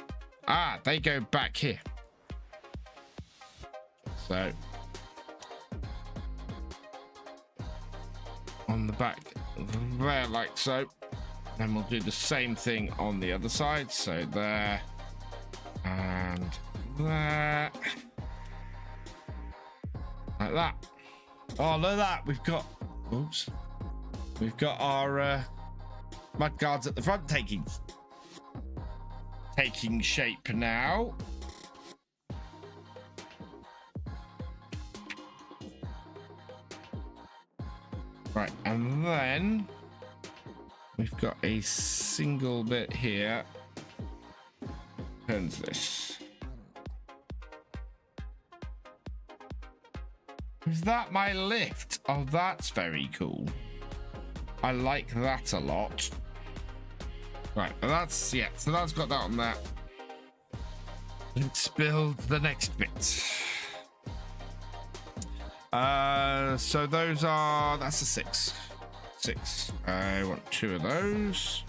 go back here. So on the back there, like so. Then we'll do the same thing on the other side. So there and there. Like that. Oh, look at that. We've got our mud guards at the front taking shape now. Right, and then we've got a single bit here. Turns this. Is that my lift? Oh, that's very cool. I like that a lot. Right, well that's, yeah, so that's got that on there. Let's build the next bit. So those are, that's a 6. I want 2 of those.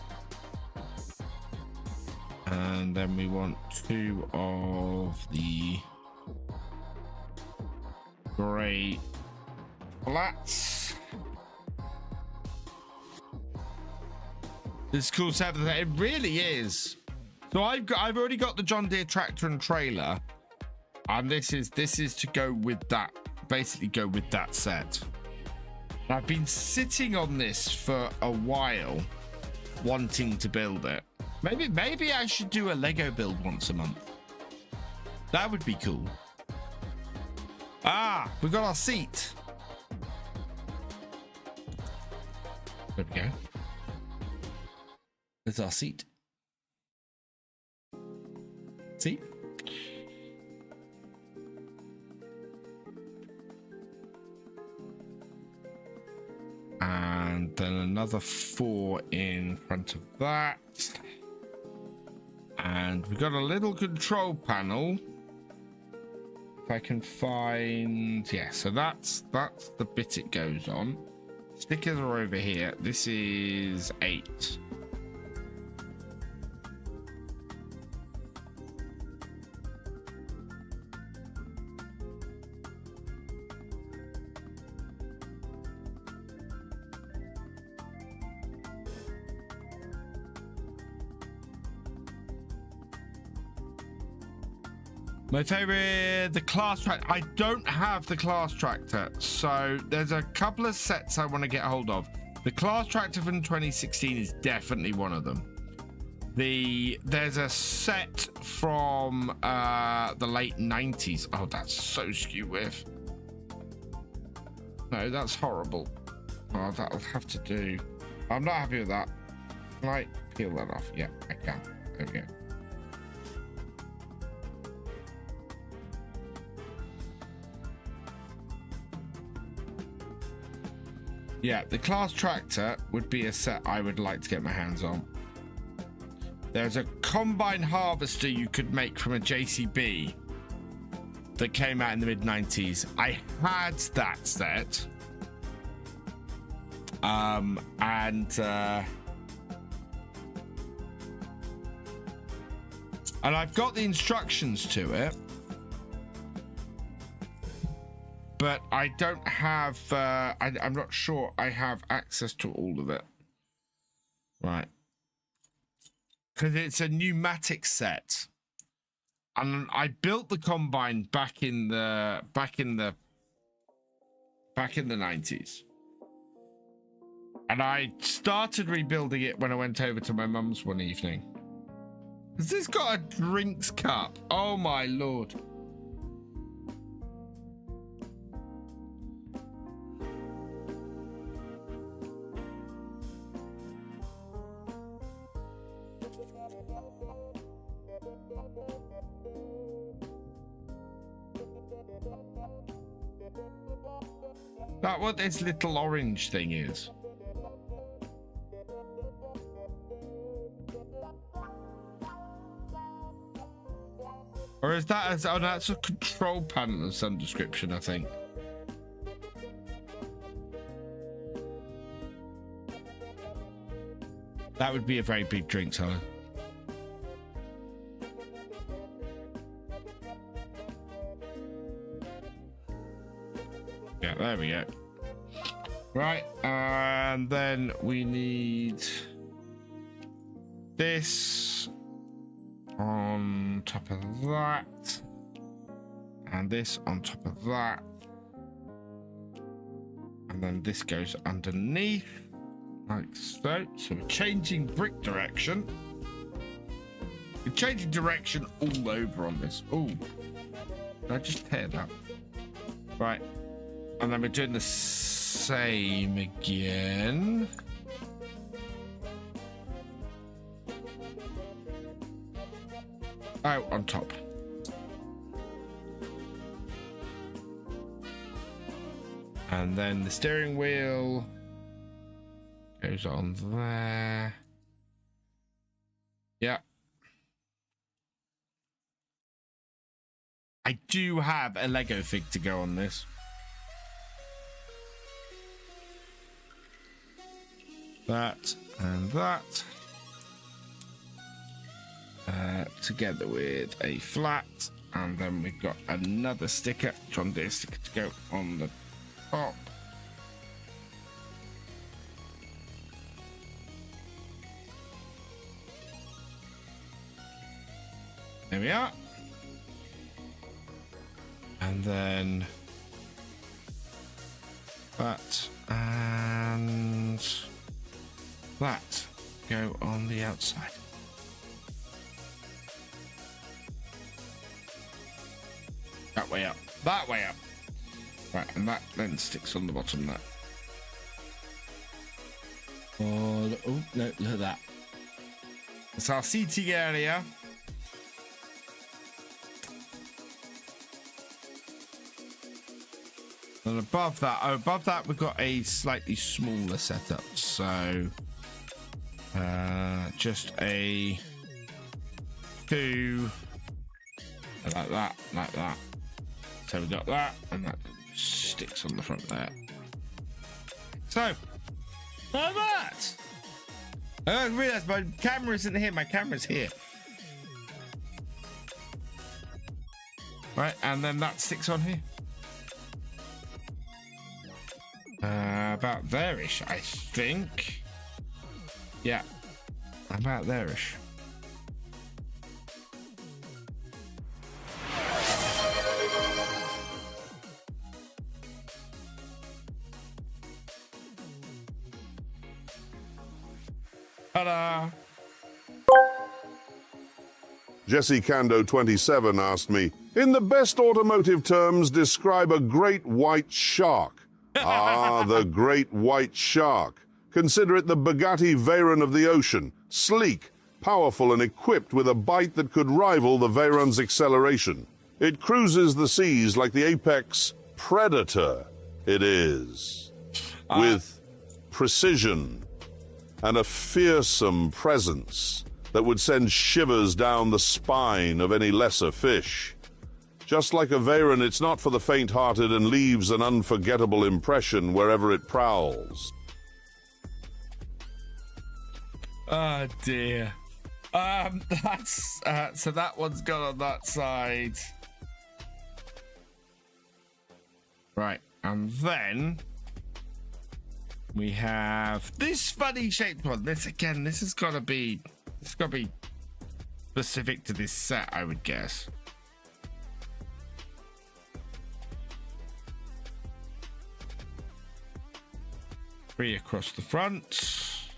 And then we want 2 of the grey flats. This is cool to have that. It really is. So I've already got the John Deere tractor and trailer, and this is to go with that. Basically, go with that set. And I've been sitting on this for a while, wanting to build it. Maybe I should do a Lego build once a month. That would be cool. Ah, we got our seat. There we go. There's our seat. See? And then another 4 in front of that. And we've got a little control panel. If I can find, yeah, so that's the bit it goes on. Stickers are over here. This is 8. My favorite, the class tractor. I don't have the class tractor, so there's a couple of sets I want to get a hold of. The class tractor from 2016 is definitely one of them. There's a set from the late 90s. Oh, that's so skew with. No, that's horrible. Oh, that'll have to do. I'm not happy with that. Can I peel that off? Yeah, I can. There we go. Yeah, the class tractor would be a set I would like to get my hands on. There's a combine harvester you could make from a JCB that came out in the mid-90s. I had that set. And I've got the instructions to it. But I don't have, I'm not sure I have access to all of it. Right. Because it's a pneumatic set. And I built the combine back in the 90s. And I started rebuilding it when I went over to my mum's one evening. Has this got a drinks cup? Oh my Lord. That what this little orange thing is? Or is that as, oh, that's a control panel of some description, I think. That would be a very big drink, Tyler. Yeah, there we go. Right, and then we need this on top of that, and this on top of that, and then this goes underneath like so. So we're changing brick direction. We're changing direction all over on this. Oh, did I just tear that? Right, and then we're doing the same again. Oh, on top. And then the steering wheel goes on there. Yeah. I do have a Lego fig to go on this. That and that. Together with a flat, and then we've got another sticker, John Deere sticker, to go on the top. There we are. And then that and that go on the outside. That way up. That way up. Right, and that then sticks on the bottom there. Oh, no, look at that. It's our seating area. And above that, we've got a slightly smaller setup. So, just a 2, like that, like that. So we got that, and that sticks on the front there. So, like that. I realised my camera isn't here. My camera's here. Right, and then that sticks on here. About there-ish, I think. Yeah, about there-ish. Ta-da! Jesse Kando 27 asked me, in the best automotive terms, describe a great white shark. Ah, the great white shark. Consider it the Bugatti Veyron of the ocean, sleek, powerful and equipped with a bite that could rival the Veyron's acceleration. It cruises the seas like the apex predator it is, with precision and a fearsome presence that would send shivers down the spine of any lesser fish. Just like a Veyron, it's not for the faint-hearted and leaves an unforgettable impression wherever it prowls. Oh dear. That's so that one's gone on that side. Right, and then we have this funny shaped one. This again, this has got to be specific to this set, I would guess. Three across the front.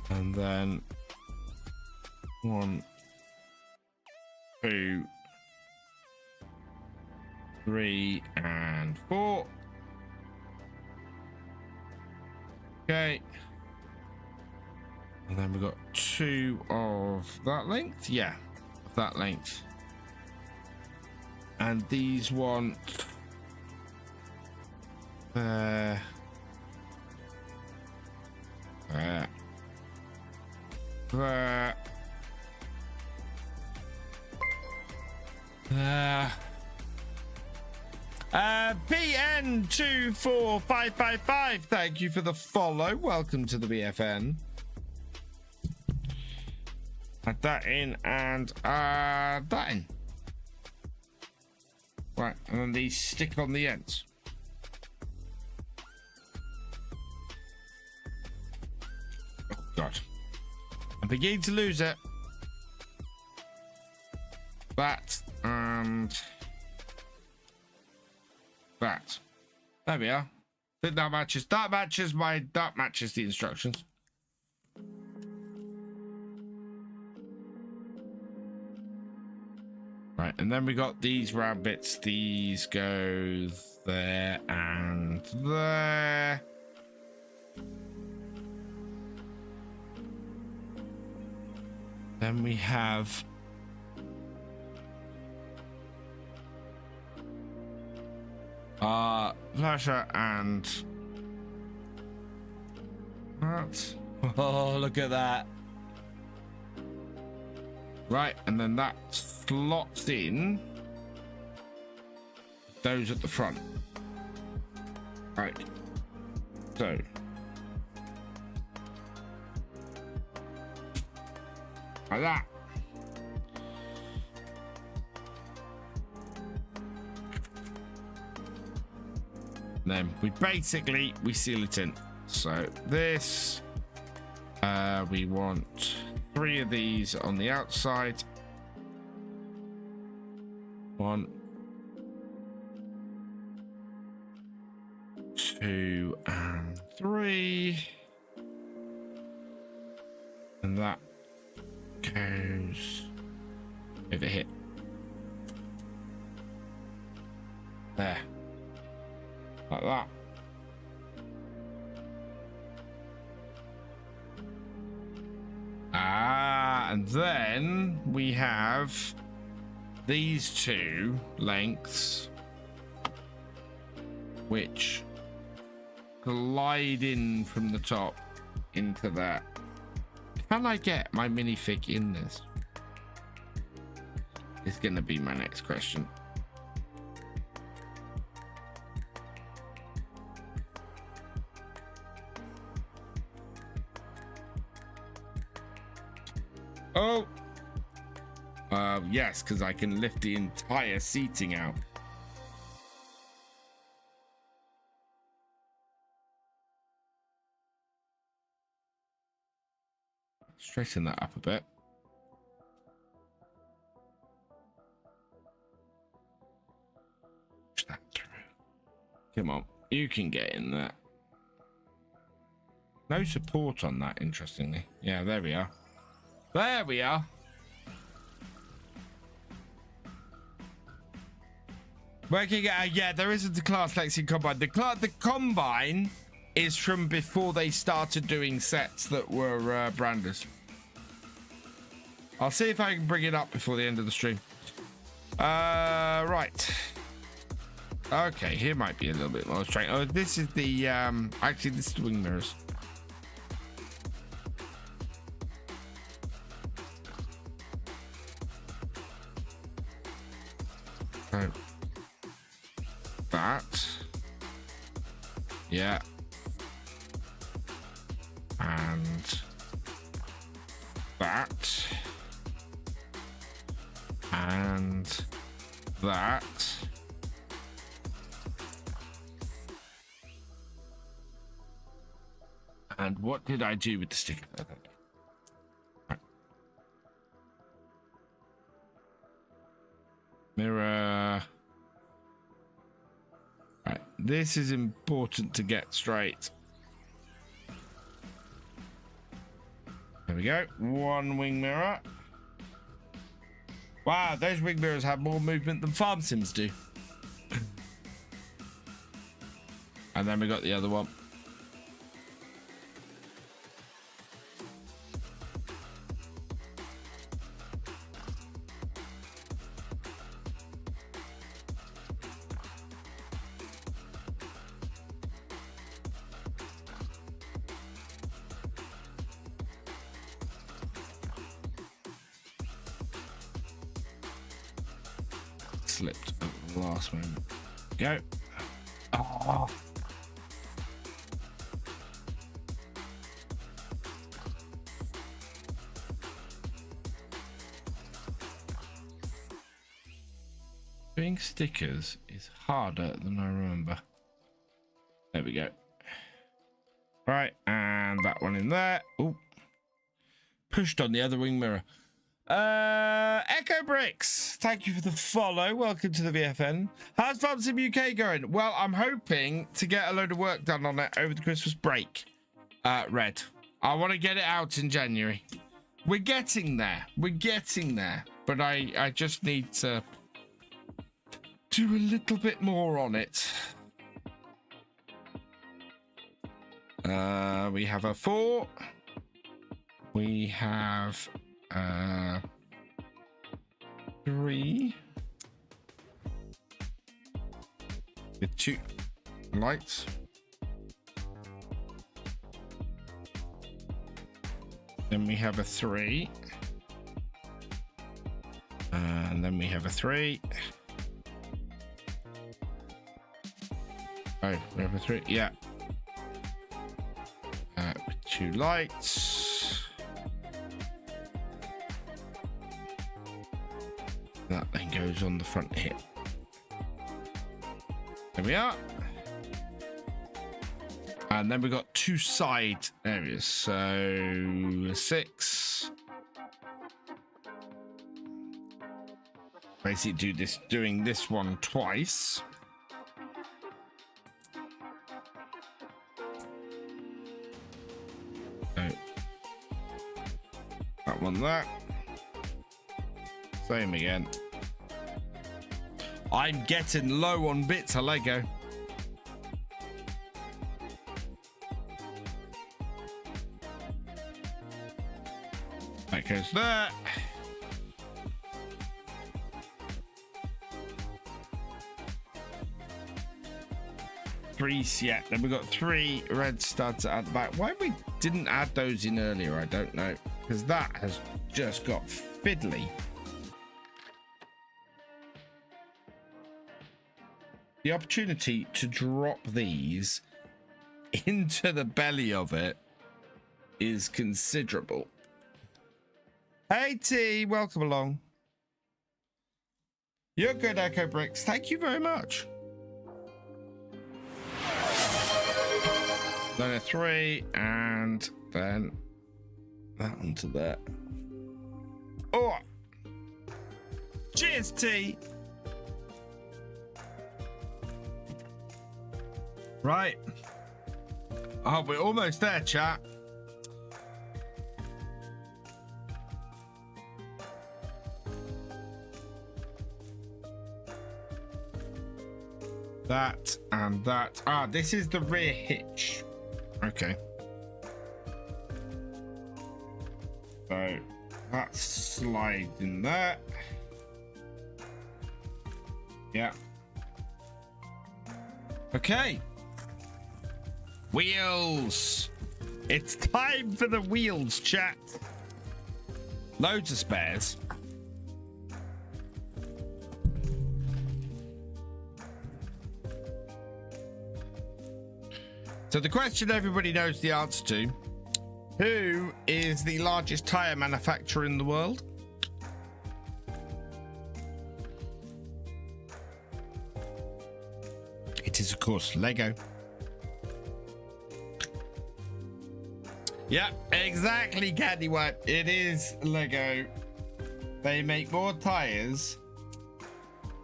And then 1, 2, 3, and 4. Okay. And then we've got 2 of that length. Yeah, that length. And these want There. PN24555, thank you for the follow. Welcome to the BFN. Add that in and add that in. Right, and then these stick on the ends. Oh, God. I'm beginning to lose it. That and that. There we are. I think that matches. That matches the instructions. Right, and then we got these round bits. These go there and there. Then we have flasher and that. Oh, look at that. Right, and then that slots in those at the front. Right, so like that. Then we seal it in. So this we want 3 of these on the outside. 1, 2, and 3. And that goes over here. There. Like that. And then we have these 2 lengths which glide in from the top into that. Can I get my minifig in this? It's gonna be my next question. Oh, yes, because I can lift the entire seating out. Straighten that up a bit. Push that through. Come on, you can get in there. No support on that, interestingly. Yeah, there we are. There we are. Working out, yeah, there isn't a class Lexi combine. The combine is from before they started doing sets that were branders. I'll see if I can bring it up before the end of the stream. Right. Okay, here might be a little bit more straight. Oh, this is the actually this is the wing mirrors. So that, yeah, and that, and that, and what did I do with the sticker? Right. Mirror. Right, this is important to get straight. There we go. 1 wing mirror. Wow, those wing mirrors have more movement than farm sims do. And then we got the other one. slipped at the last moment. Go. Oh. Doing stickers is harder than I remember. There we go. Right, and that one in there. Oh, pushed on the other wing mirror. Echo Bricks, thank you for the follow. Welcome to the VFN. How's Farm Sim UK going? Well, I'm hoping to get a load of work done on it over the Christmas break. Red, I want to get it out in January. We're getting there. We're getting there. But I just need to do a little bit more on it. We have a 4. We have 3 with 2 lights. Then we have a 3. And then we have a 3. Oh, we have a 3. Yeah. With 2 lights. That then goes on the front here. There we are. And then we've got 2 side areas. So 6. Basically doing this one twice. So that one there. Same again. I'm getting low on bits of Lego. That goes there. Yeah, then we've got 3 red studs at the back. Why we didn't add those in earlier, I don't know, because that has just got fiddly. The opportunity to drop these into the belly of it is considerable. Hey T, welcome along. You're good, Echo Bricks. Thank you very much. Then a 3, and then that onto there. Oh, cheers, T. Right. Oh, we're almost there, chat. That and that. Ah, this is the rear hitch. Okay. So that slides in there. Yeah. Okay. Wheels. It's time for the wheels, chat. Loads of spares. So the question everybody knows the answer to: who is the largest tire manufacturer in the world? It is, of course, Lego. Yeah, exactly, Candy Wipe. It is Lego. They make more tires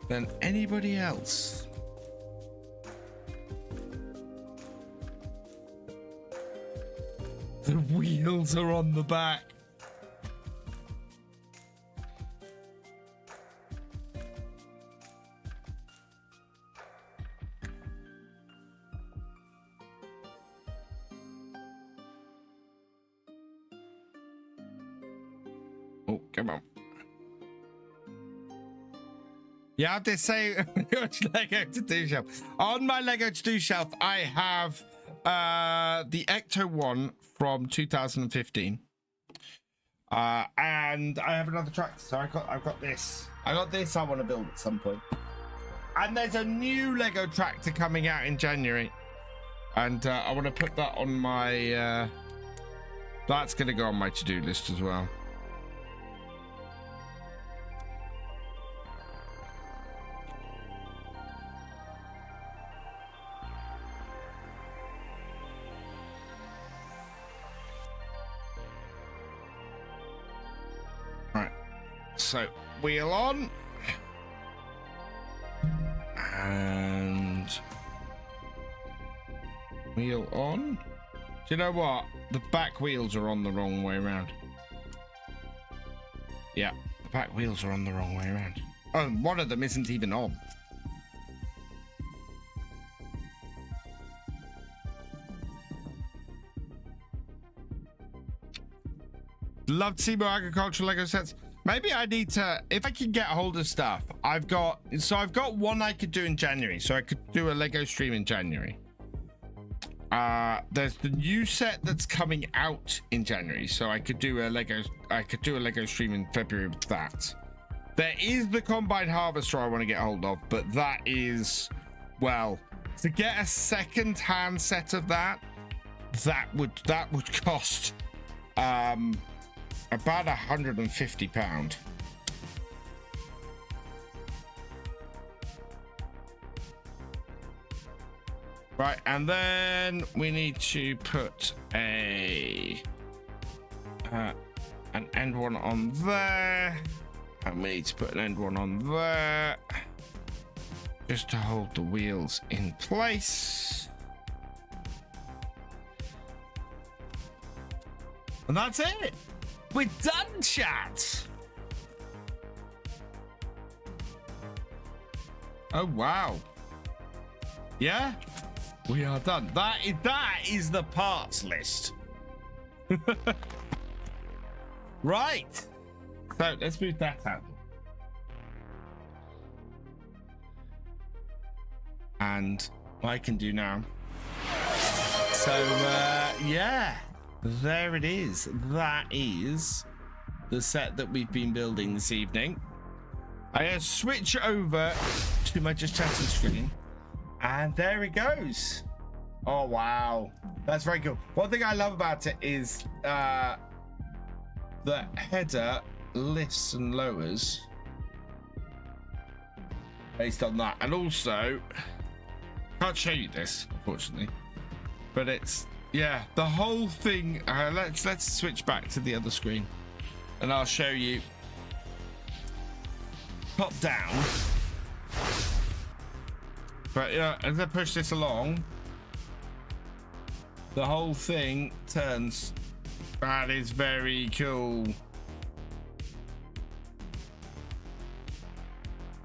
than anybody else. The wheels are on the back. Oh, come on. Yeah, I did say which Lego to do shelf. On my Lego to do shelf, I have the Ecto one from 2015. And I have another tractor, so I've got this. I got this I want to build at some point. And there's a new Lego tractor coming out in January. And I want to put that on my... that's going to go on my to-do list as well. Right. So, wheel on. And wheel on. Do you know what? The back wheels are on the wrong way around. Yeah, the back wheels are on the wrong way around. Oh, and one of them isn't even on. Love to see more agricultural Lego sets. Maybe I need to, if I can get hold of stuff. I've got one I could do in January. So I could do a Lego stream in January. There's the new set that's coming out in January. So I could do a Lego stream in February with that. There is the combine harvester I want to get hold of, but that is, well, to get a second-hand set of that would cost about £150. Right, and then we need to put an end one on there, and we need to put an end one on there, just to hold the wheels in place. And that's it. We're done, chat. Oh wow. Yeah, we are done. That is the parts list. Right. So let's move that out. And what I can do now. So yeah. There it is. That is the set that we've been building this evening. I switch over to my just chatting screen, and there it goes. Oh wow, that's very cool. One thing I love about it is the header lifts and lowers based on that, and also can't show you this unfortunately, but it's. Yeah, the whole thing. Let's switch back to the other screen, and I'll show you. Top down. But yeah, as I push this along, the whole thing turns. That is very cool.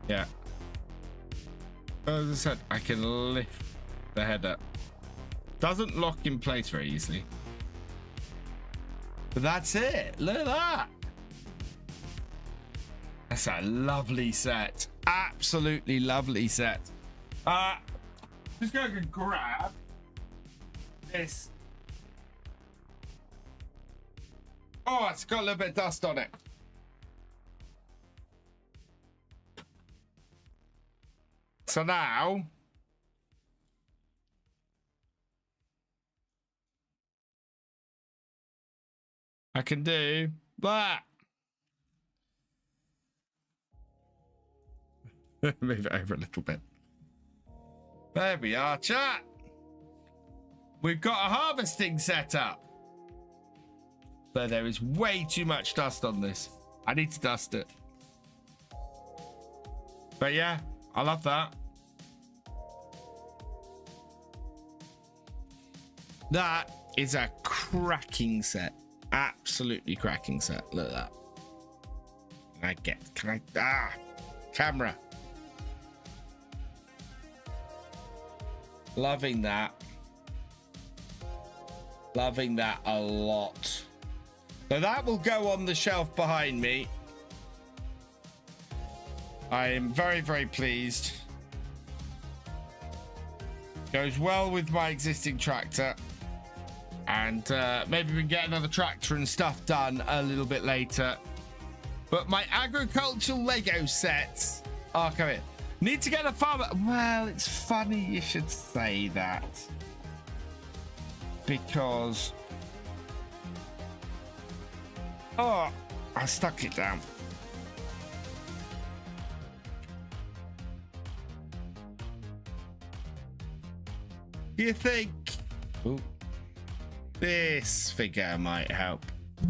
Yeah. As I said, I can lift the head up. Doesn't lock in place very easily. But that's it. Look at that. That's a lovely set. Absolutely lovely set. Just going to grab this. Oh, it's got a little bit of dust on it. So now I can do that. Move it over a little bit. There we are, chat. We've got a harvesting set up. But there is way too much dust on this. I need to dust it. But yeah, I love that. That is a cracking set. Absolutely cracking set. Look at that. Camera. Loving that. Loving that a lot. So that will go on the shelf behind me. I am very, very pleased. Goes well with my existing tractor. And maybe we can get another tractor and stuff done a little bit later. But my agricultural Lego sets are coming. Need to get a farmer. Well, it's funny you should say that. Because... oh, I stuck it down. Do you think... ooh, this figure might help? Do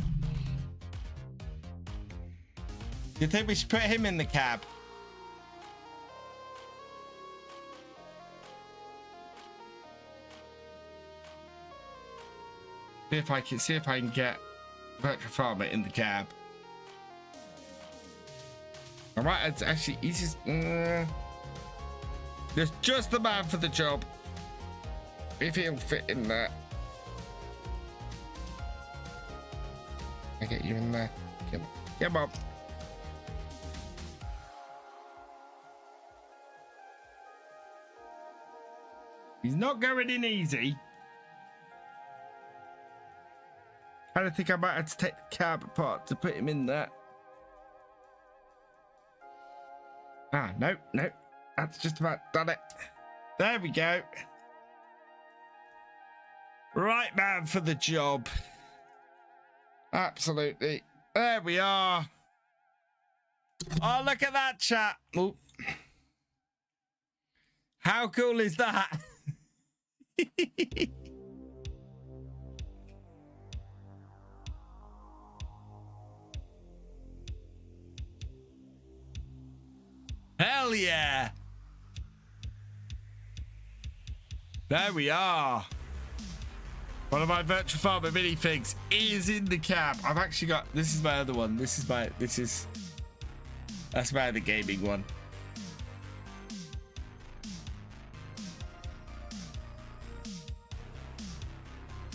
you think we should put him in the cab? See if I can get VFGAMING in the cab. All right, it's actually easy. There's just the man for the job. If he'll fit in there. I get you in there. Come on. He's not going in easy. I don't think I might have to take the cab apart to put him in there. Ah, no. That's just about done it. There we go. Right man for the job. Absolutely. There we are. Oh, look at that, chat. Ooh. How cool is that? Hell yeah. There we are. One of my VeteranModding minifigs is in the cab. I've actually got, this is my other one. That's my other gaming one.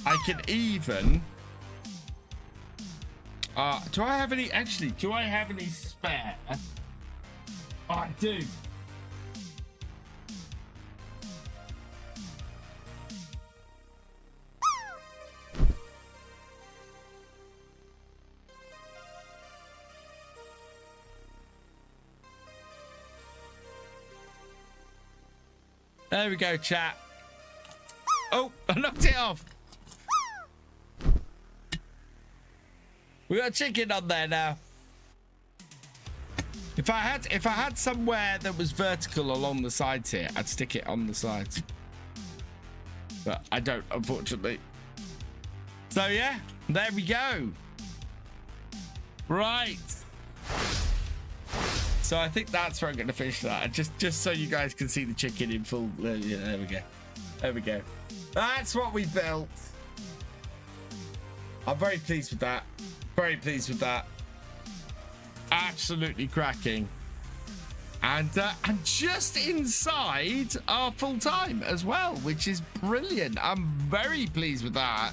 I can even, do I have any spare? Oh, I do. There we go, chat. Oh, I knocked it off. We got a chicken on there now. If I had somewhere that was vertical along the sides here, I'd stick it on the sides. But I don't, unfortunately. So yeah, there we go. Right. So I think that's where I'm going to finish that. Just so you guys can see the chicken in full. Yeah, there we go. There we go. That's what we built. I'm very pleased with that. Very pleased with that. Absolutely cracking. And just inside our full time as well, which is brilliant. I'm very pleased with that.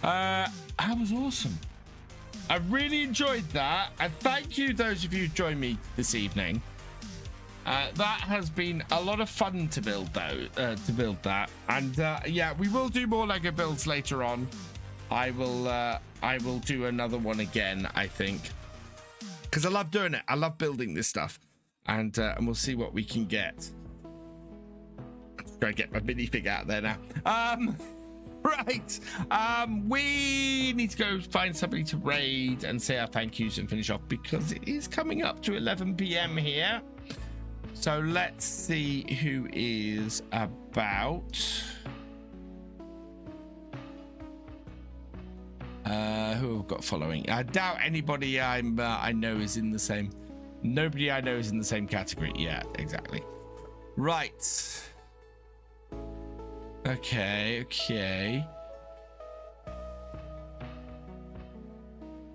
That was awesome. I really enjoyed that, and thank you those of you who joined me this evening. That has been a lot of fun to build that, and yeah, we will do more Lego builds later on. I will do another one again, I think, because I love doing it. I love building this stuff, and we'll see what we can get. Let's go get my minifig out there now. Right, we need to go find somebody to raid and say our thank yous and finish off, because it is coming up to 11 p.m. here. So let's see who is about. Who have got following? I doubt anybody I know is in the same. Nobody I know is in the same category. Yeah, exactly. Right. Okay.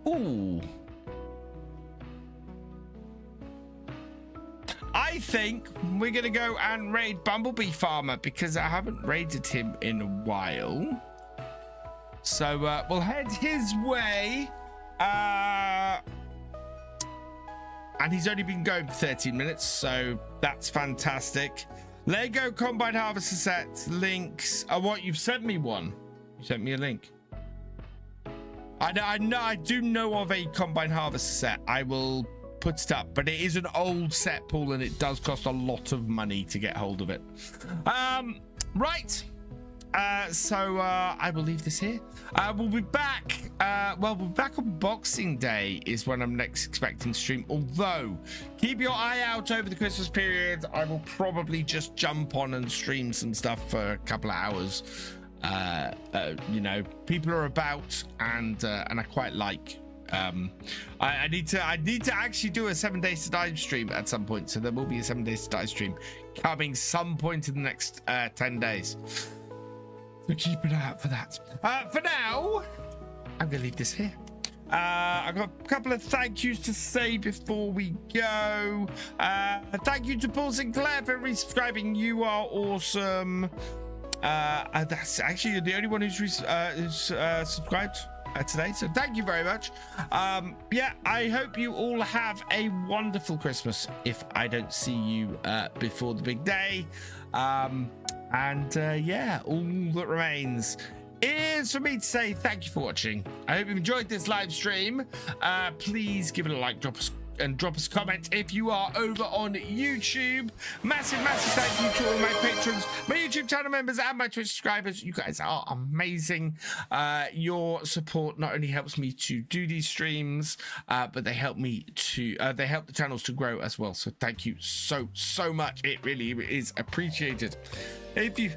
Ooh. I think we're gonna go and raid Bumblebee Farmer, because I haven't raided him in a while. So we'll head his way. And he's only been going for 13 minutes, so that's fantastic. Lego Combine Harvester set links. Oh, what? You've sent me one. You sent me a link. I do know of a combine harvester set. I will put it up, but it is an old set, Paul, and it does cost a lot of money to get hold of it. Right. So I will leave this here. We'll be back. We'll be back on Boxing Day is when I'm next expecting to stream. Although, keep your eye out over the Christmas period. I will probably just jump on and stream some stuff for a couple of hours. You know, people are about, and I quite like. I need to actually do a 7 Days to Die stream at some point. So there will be a 7 Days to Die stream coming some point in the next 10 days. So keep an eye out for that. For now, I'm gonna leave this here. I've got a couple of thank yous to say before we go. Thank you to Paul St.clair for resubscribing. You are awesome. That's actually the only one who's subscribed today, so thank you very much. Yeah, I hope you all have a wonderful Christmas if I don't see you before the big day. Yeah, all that remains is for me to say thank you for watching. I hope you've enjoyed this live stream. Please give it a like, drop us a comment if you are over on YouTube. Massive thank you to all my patrons, my YouTube channel members, and my Twitch subscribers. You guys are amazing. Your support not only helps me to do these streams, but they help me to they help the channels to grow as well. So thank you so much. It really is appreciated. If you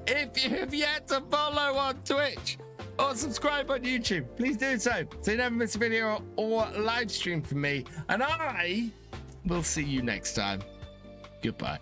if you have yet to follow on Twitch or subscribe on YouTube, please do so you never miss a video or live stream from me, and I will see you next time. Goodbye.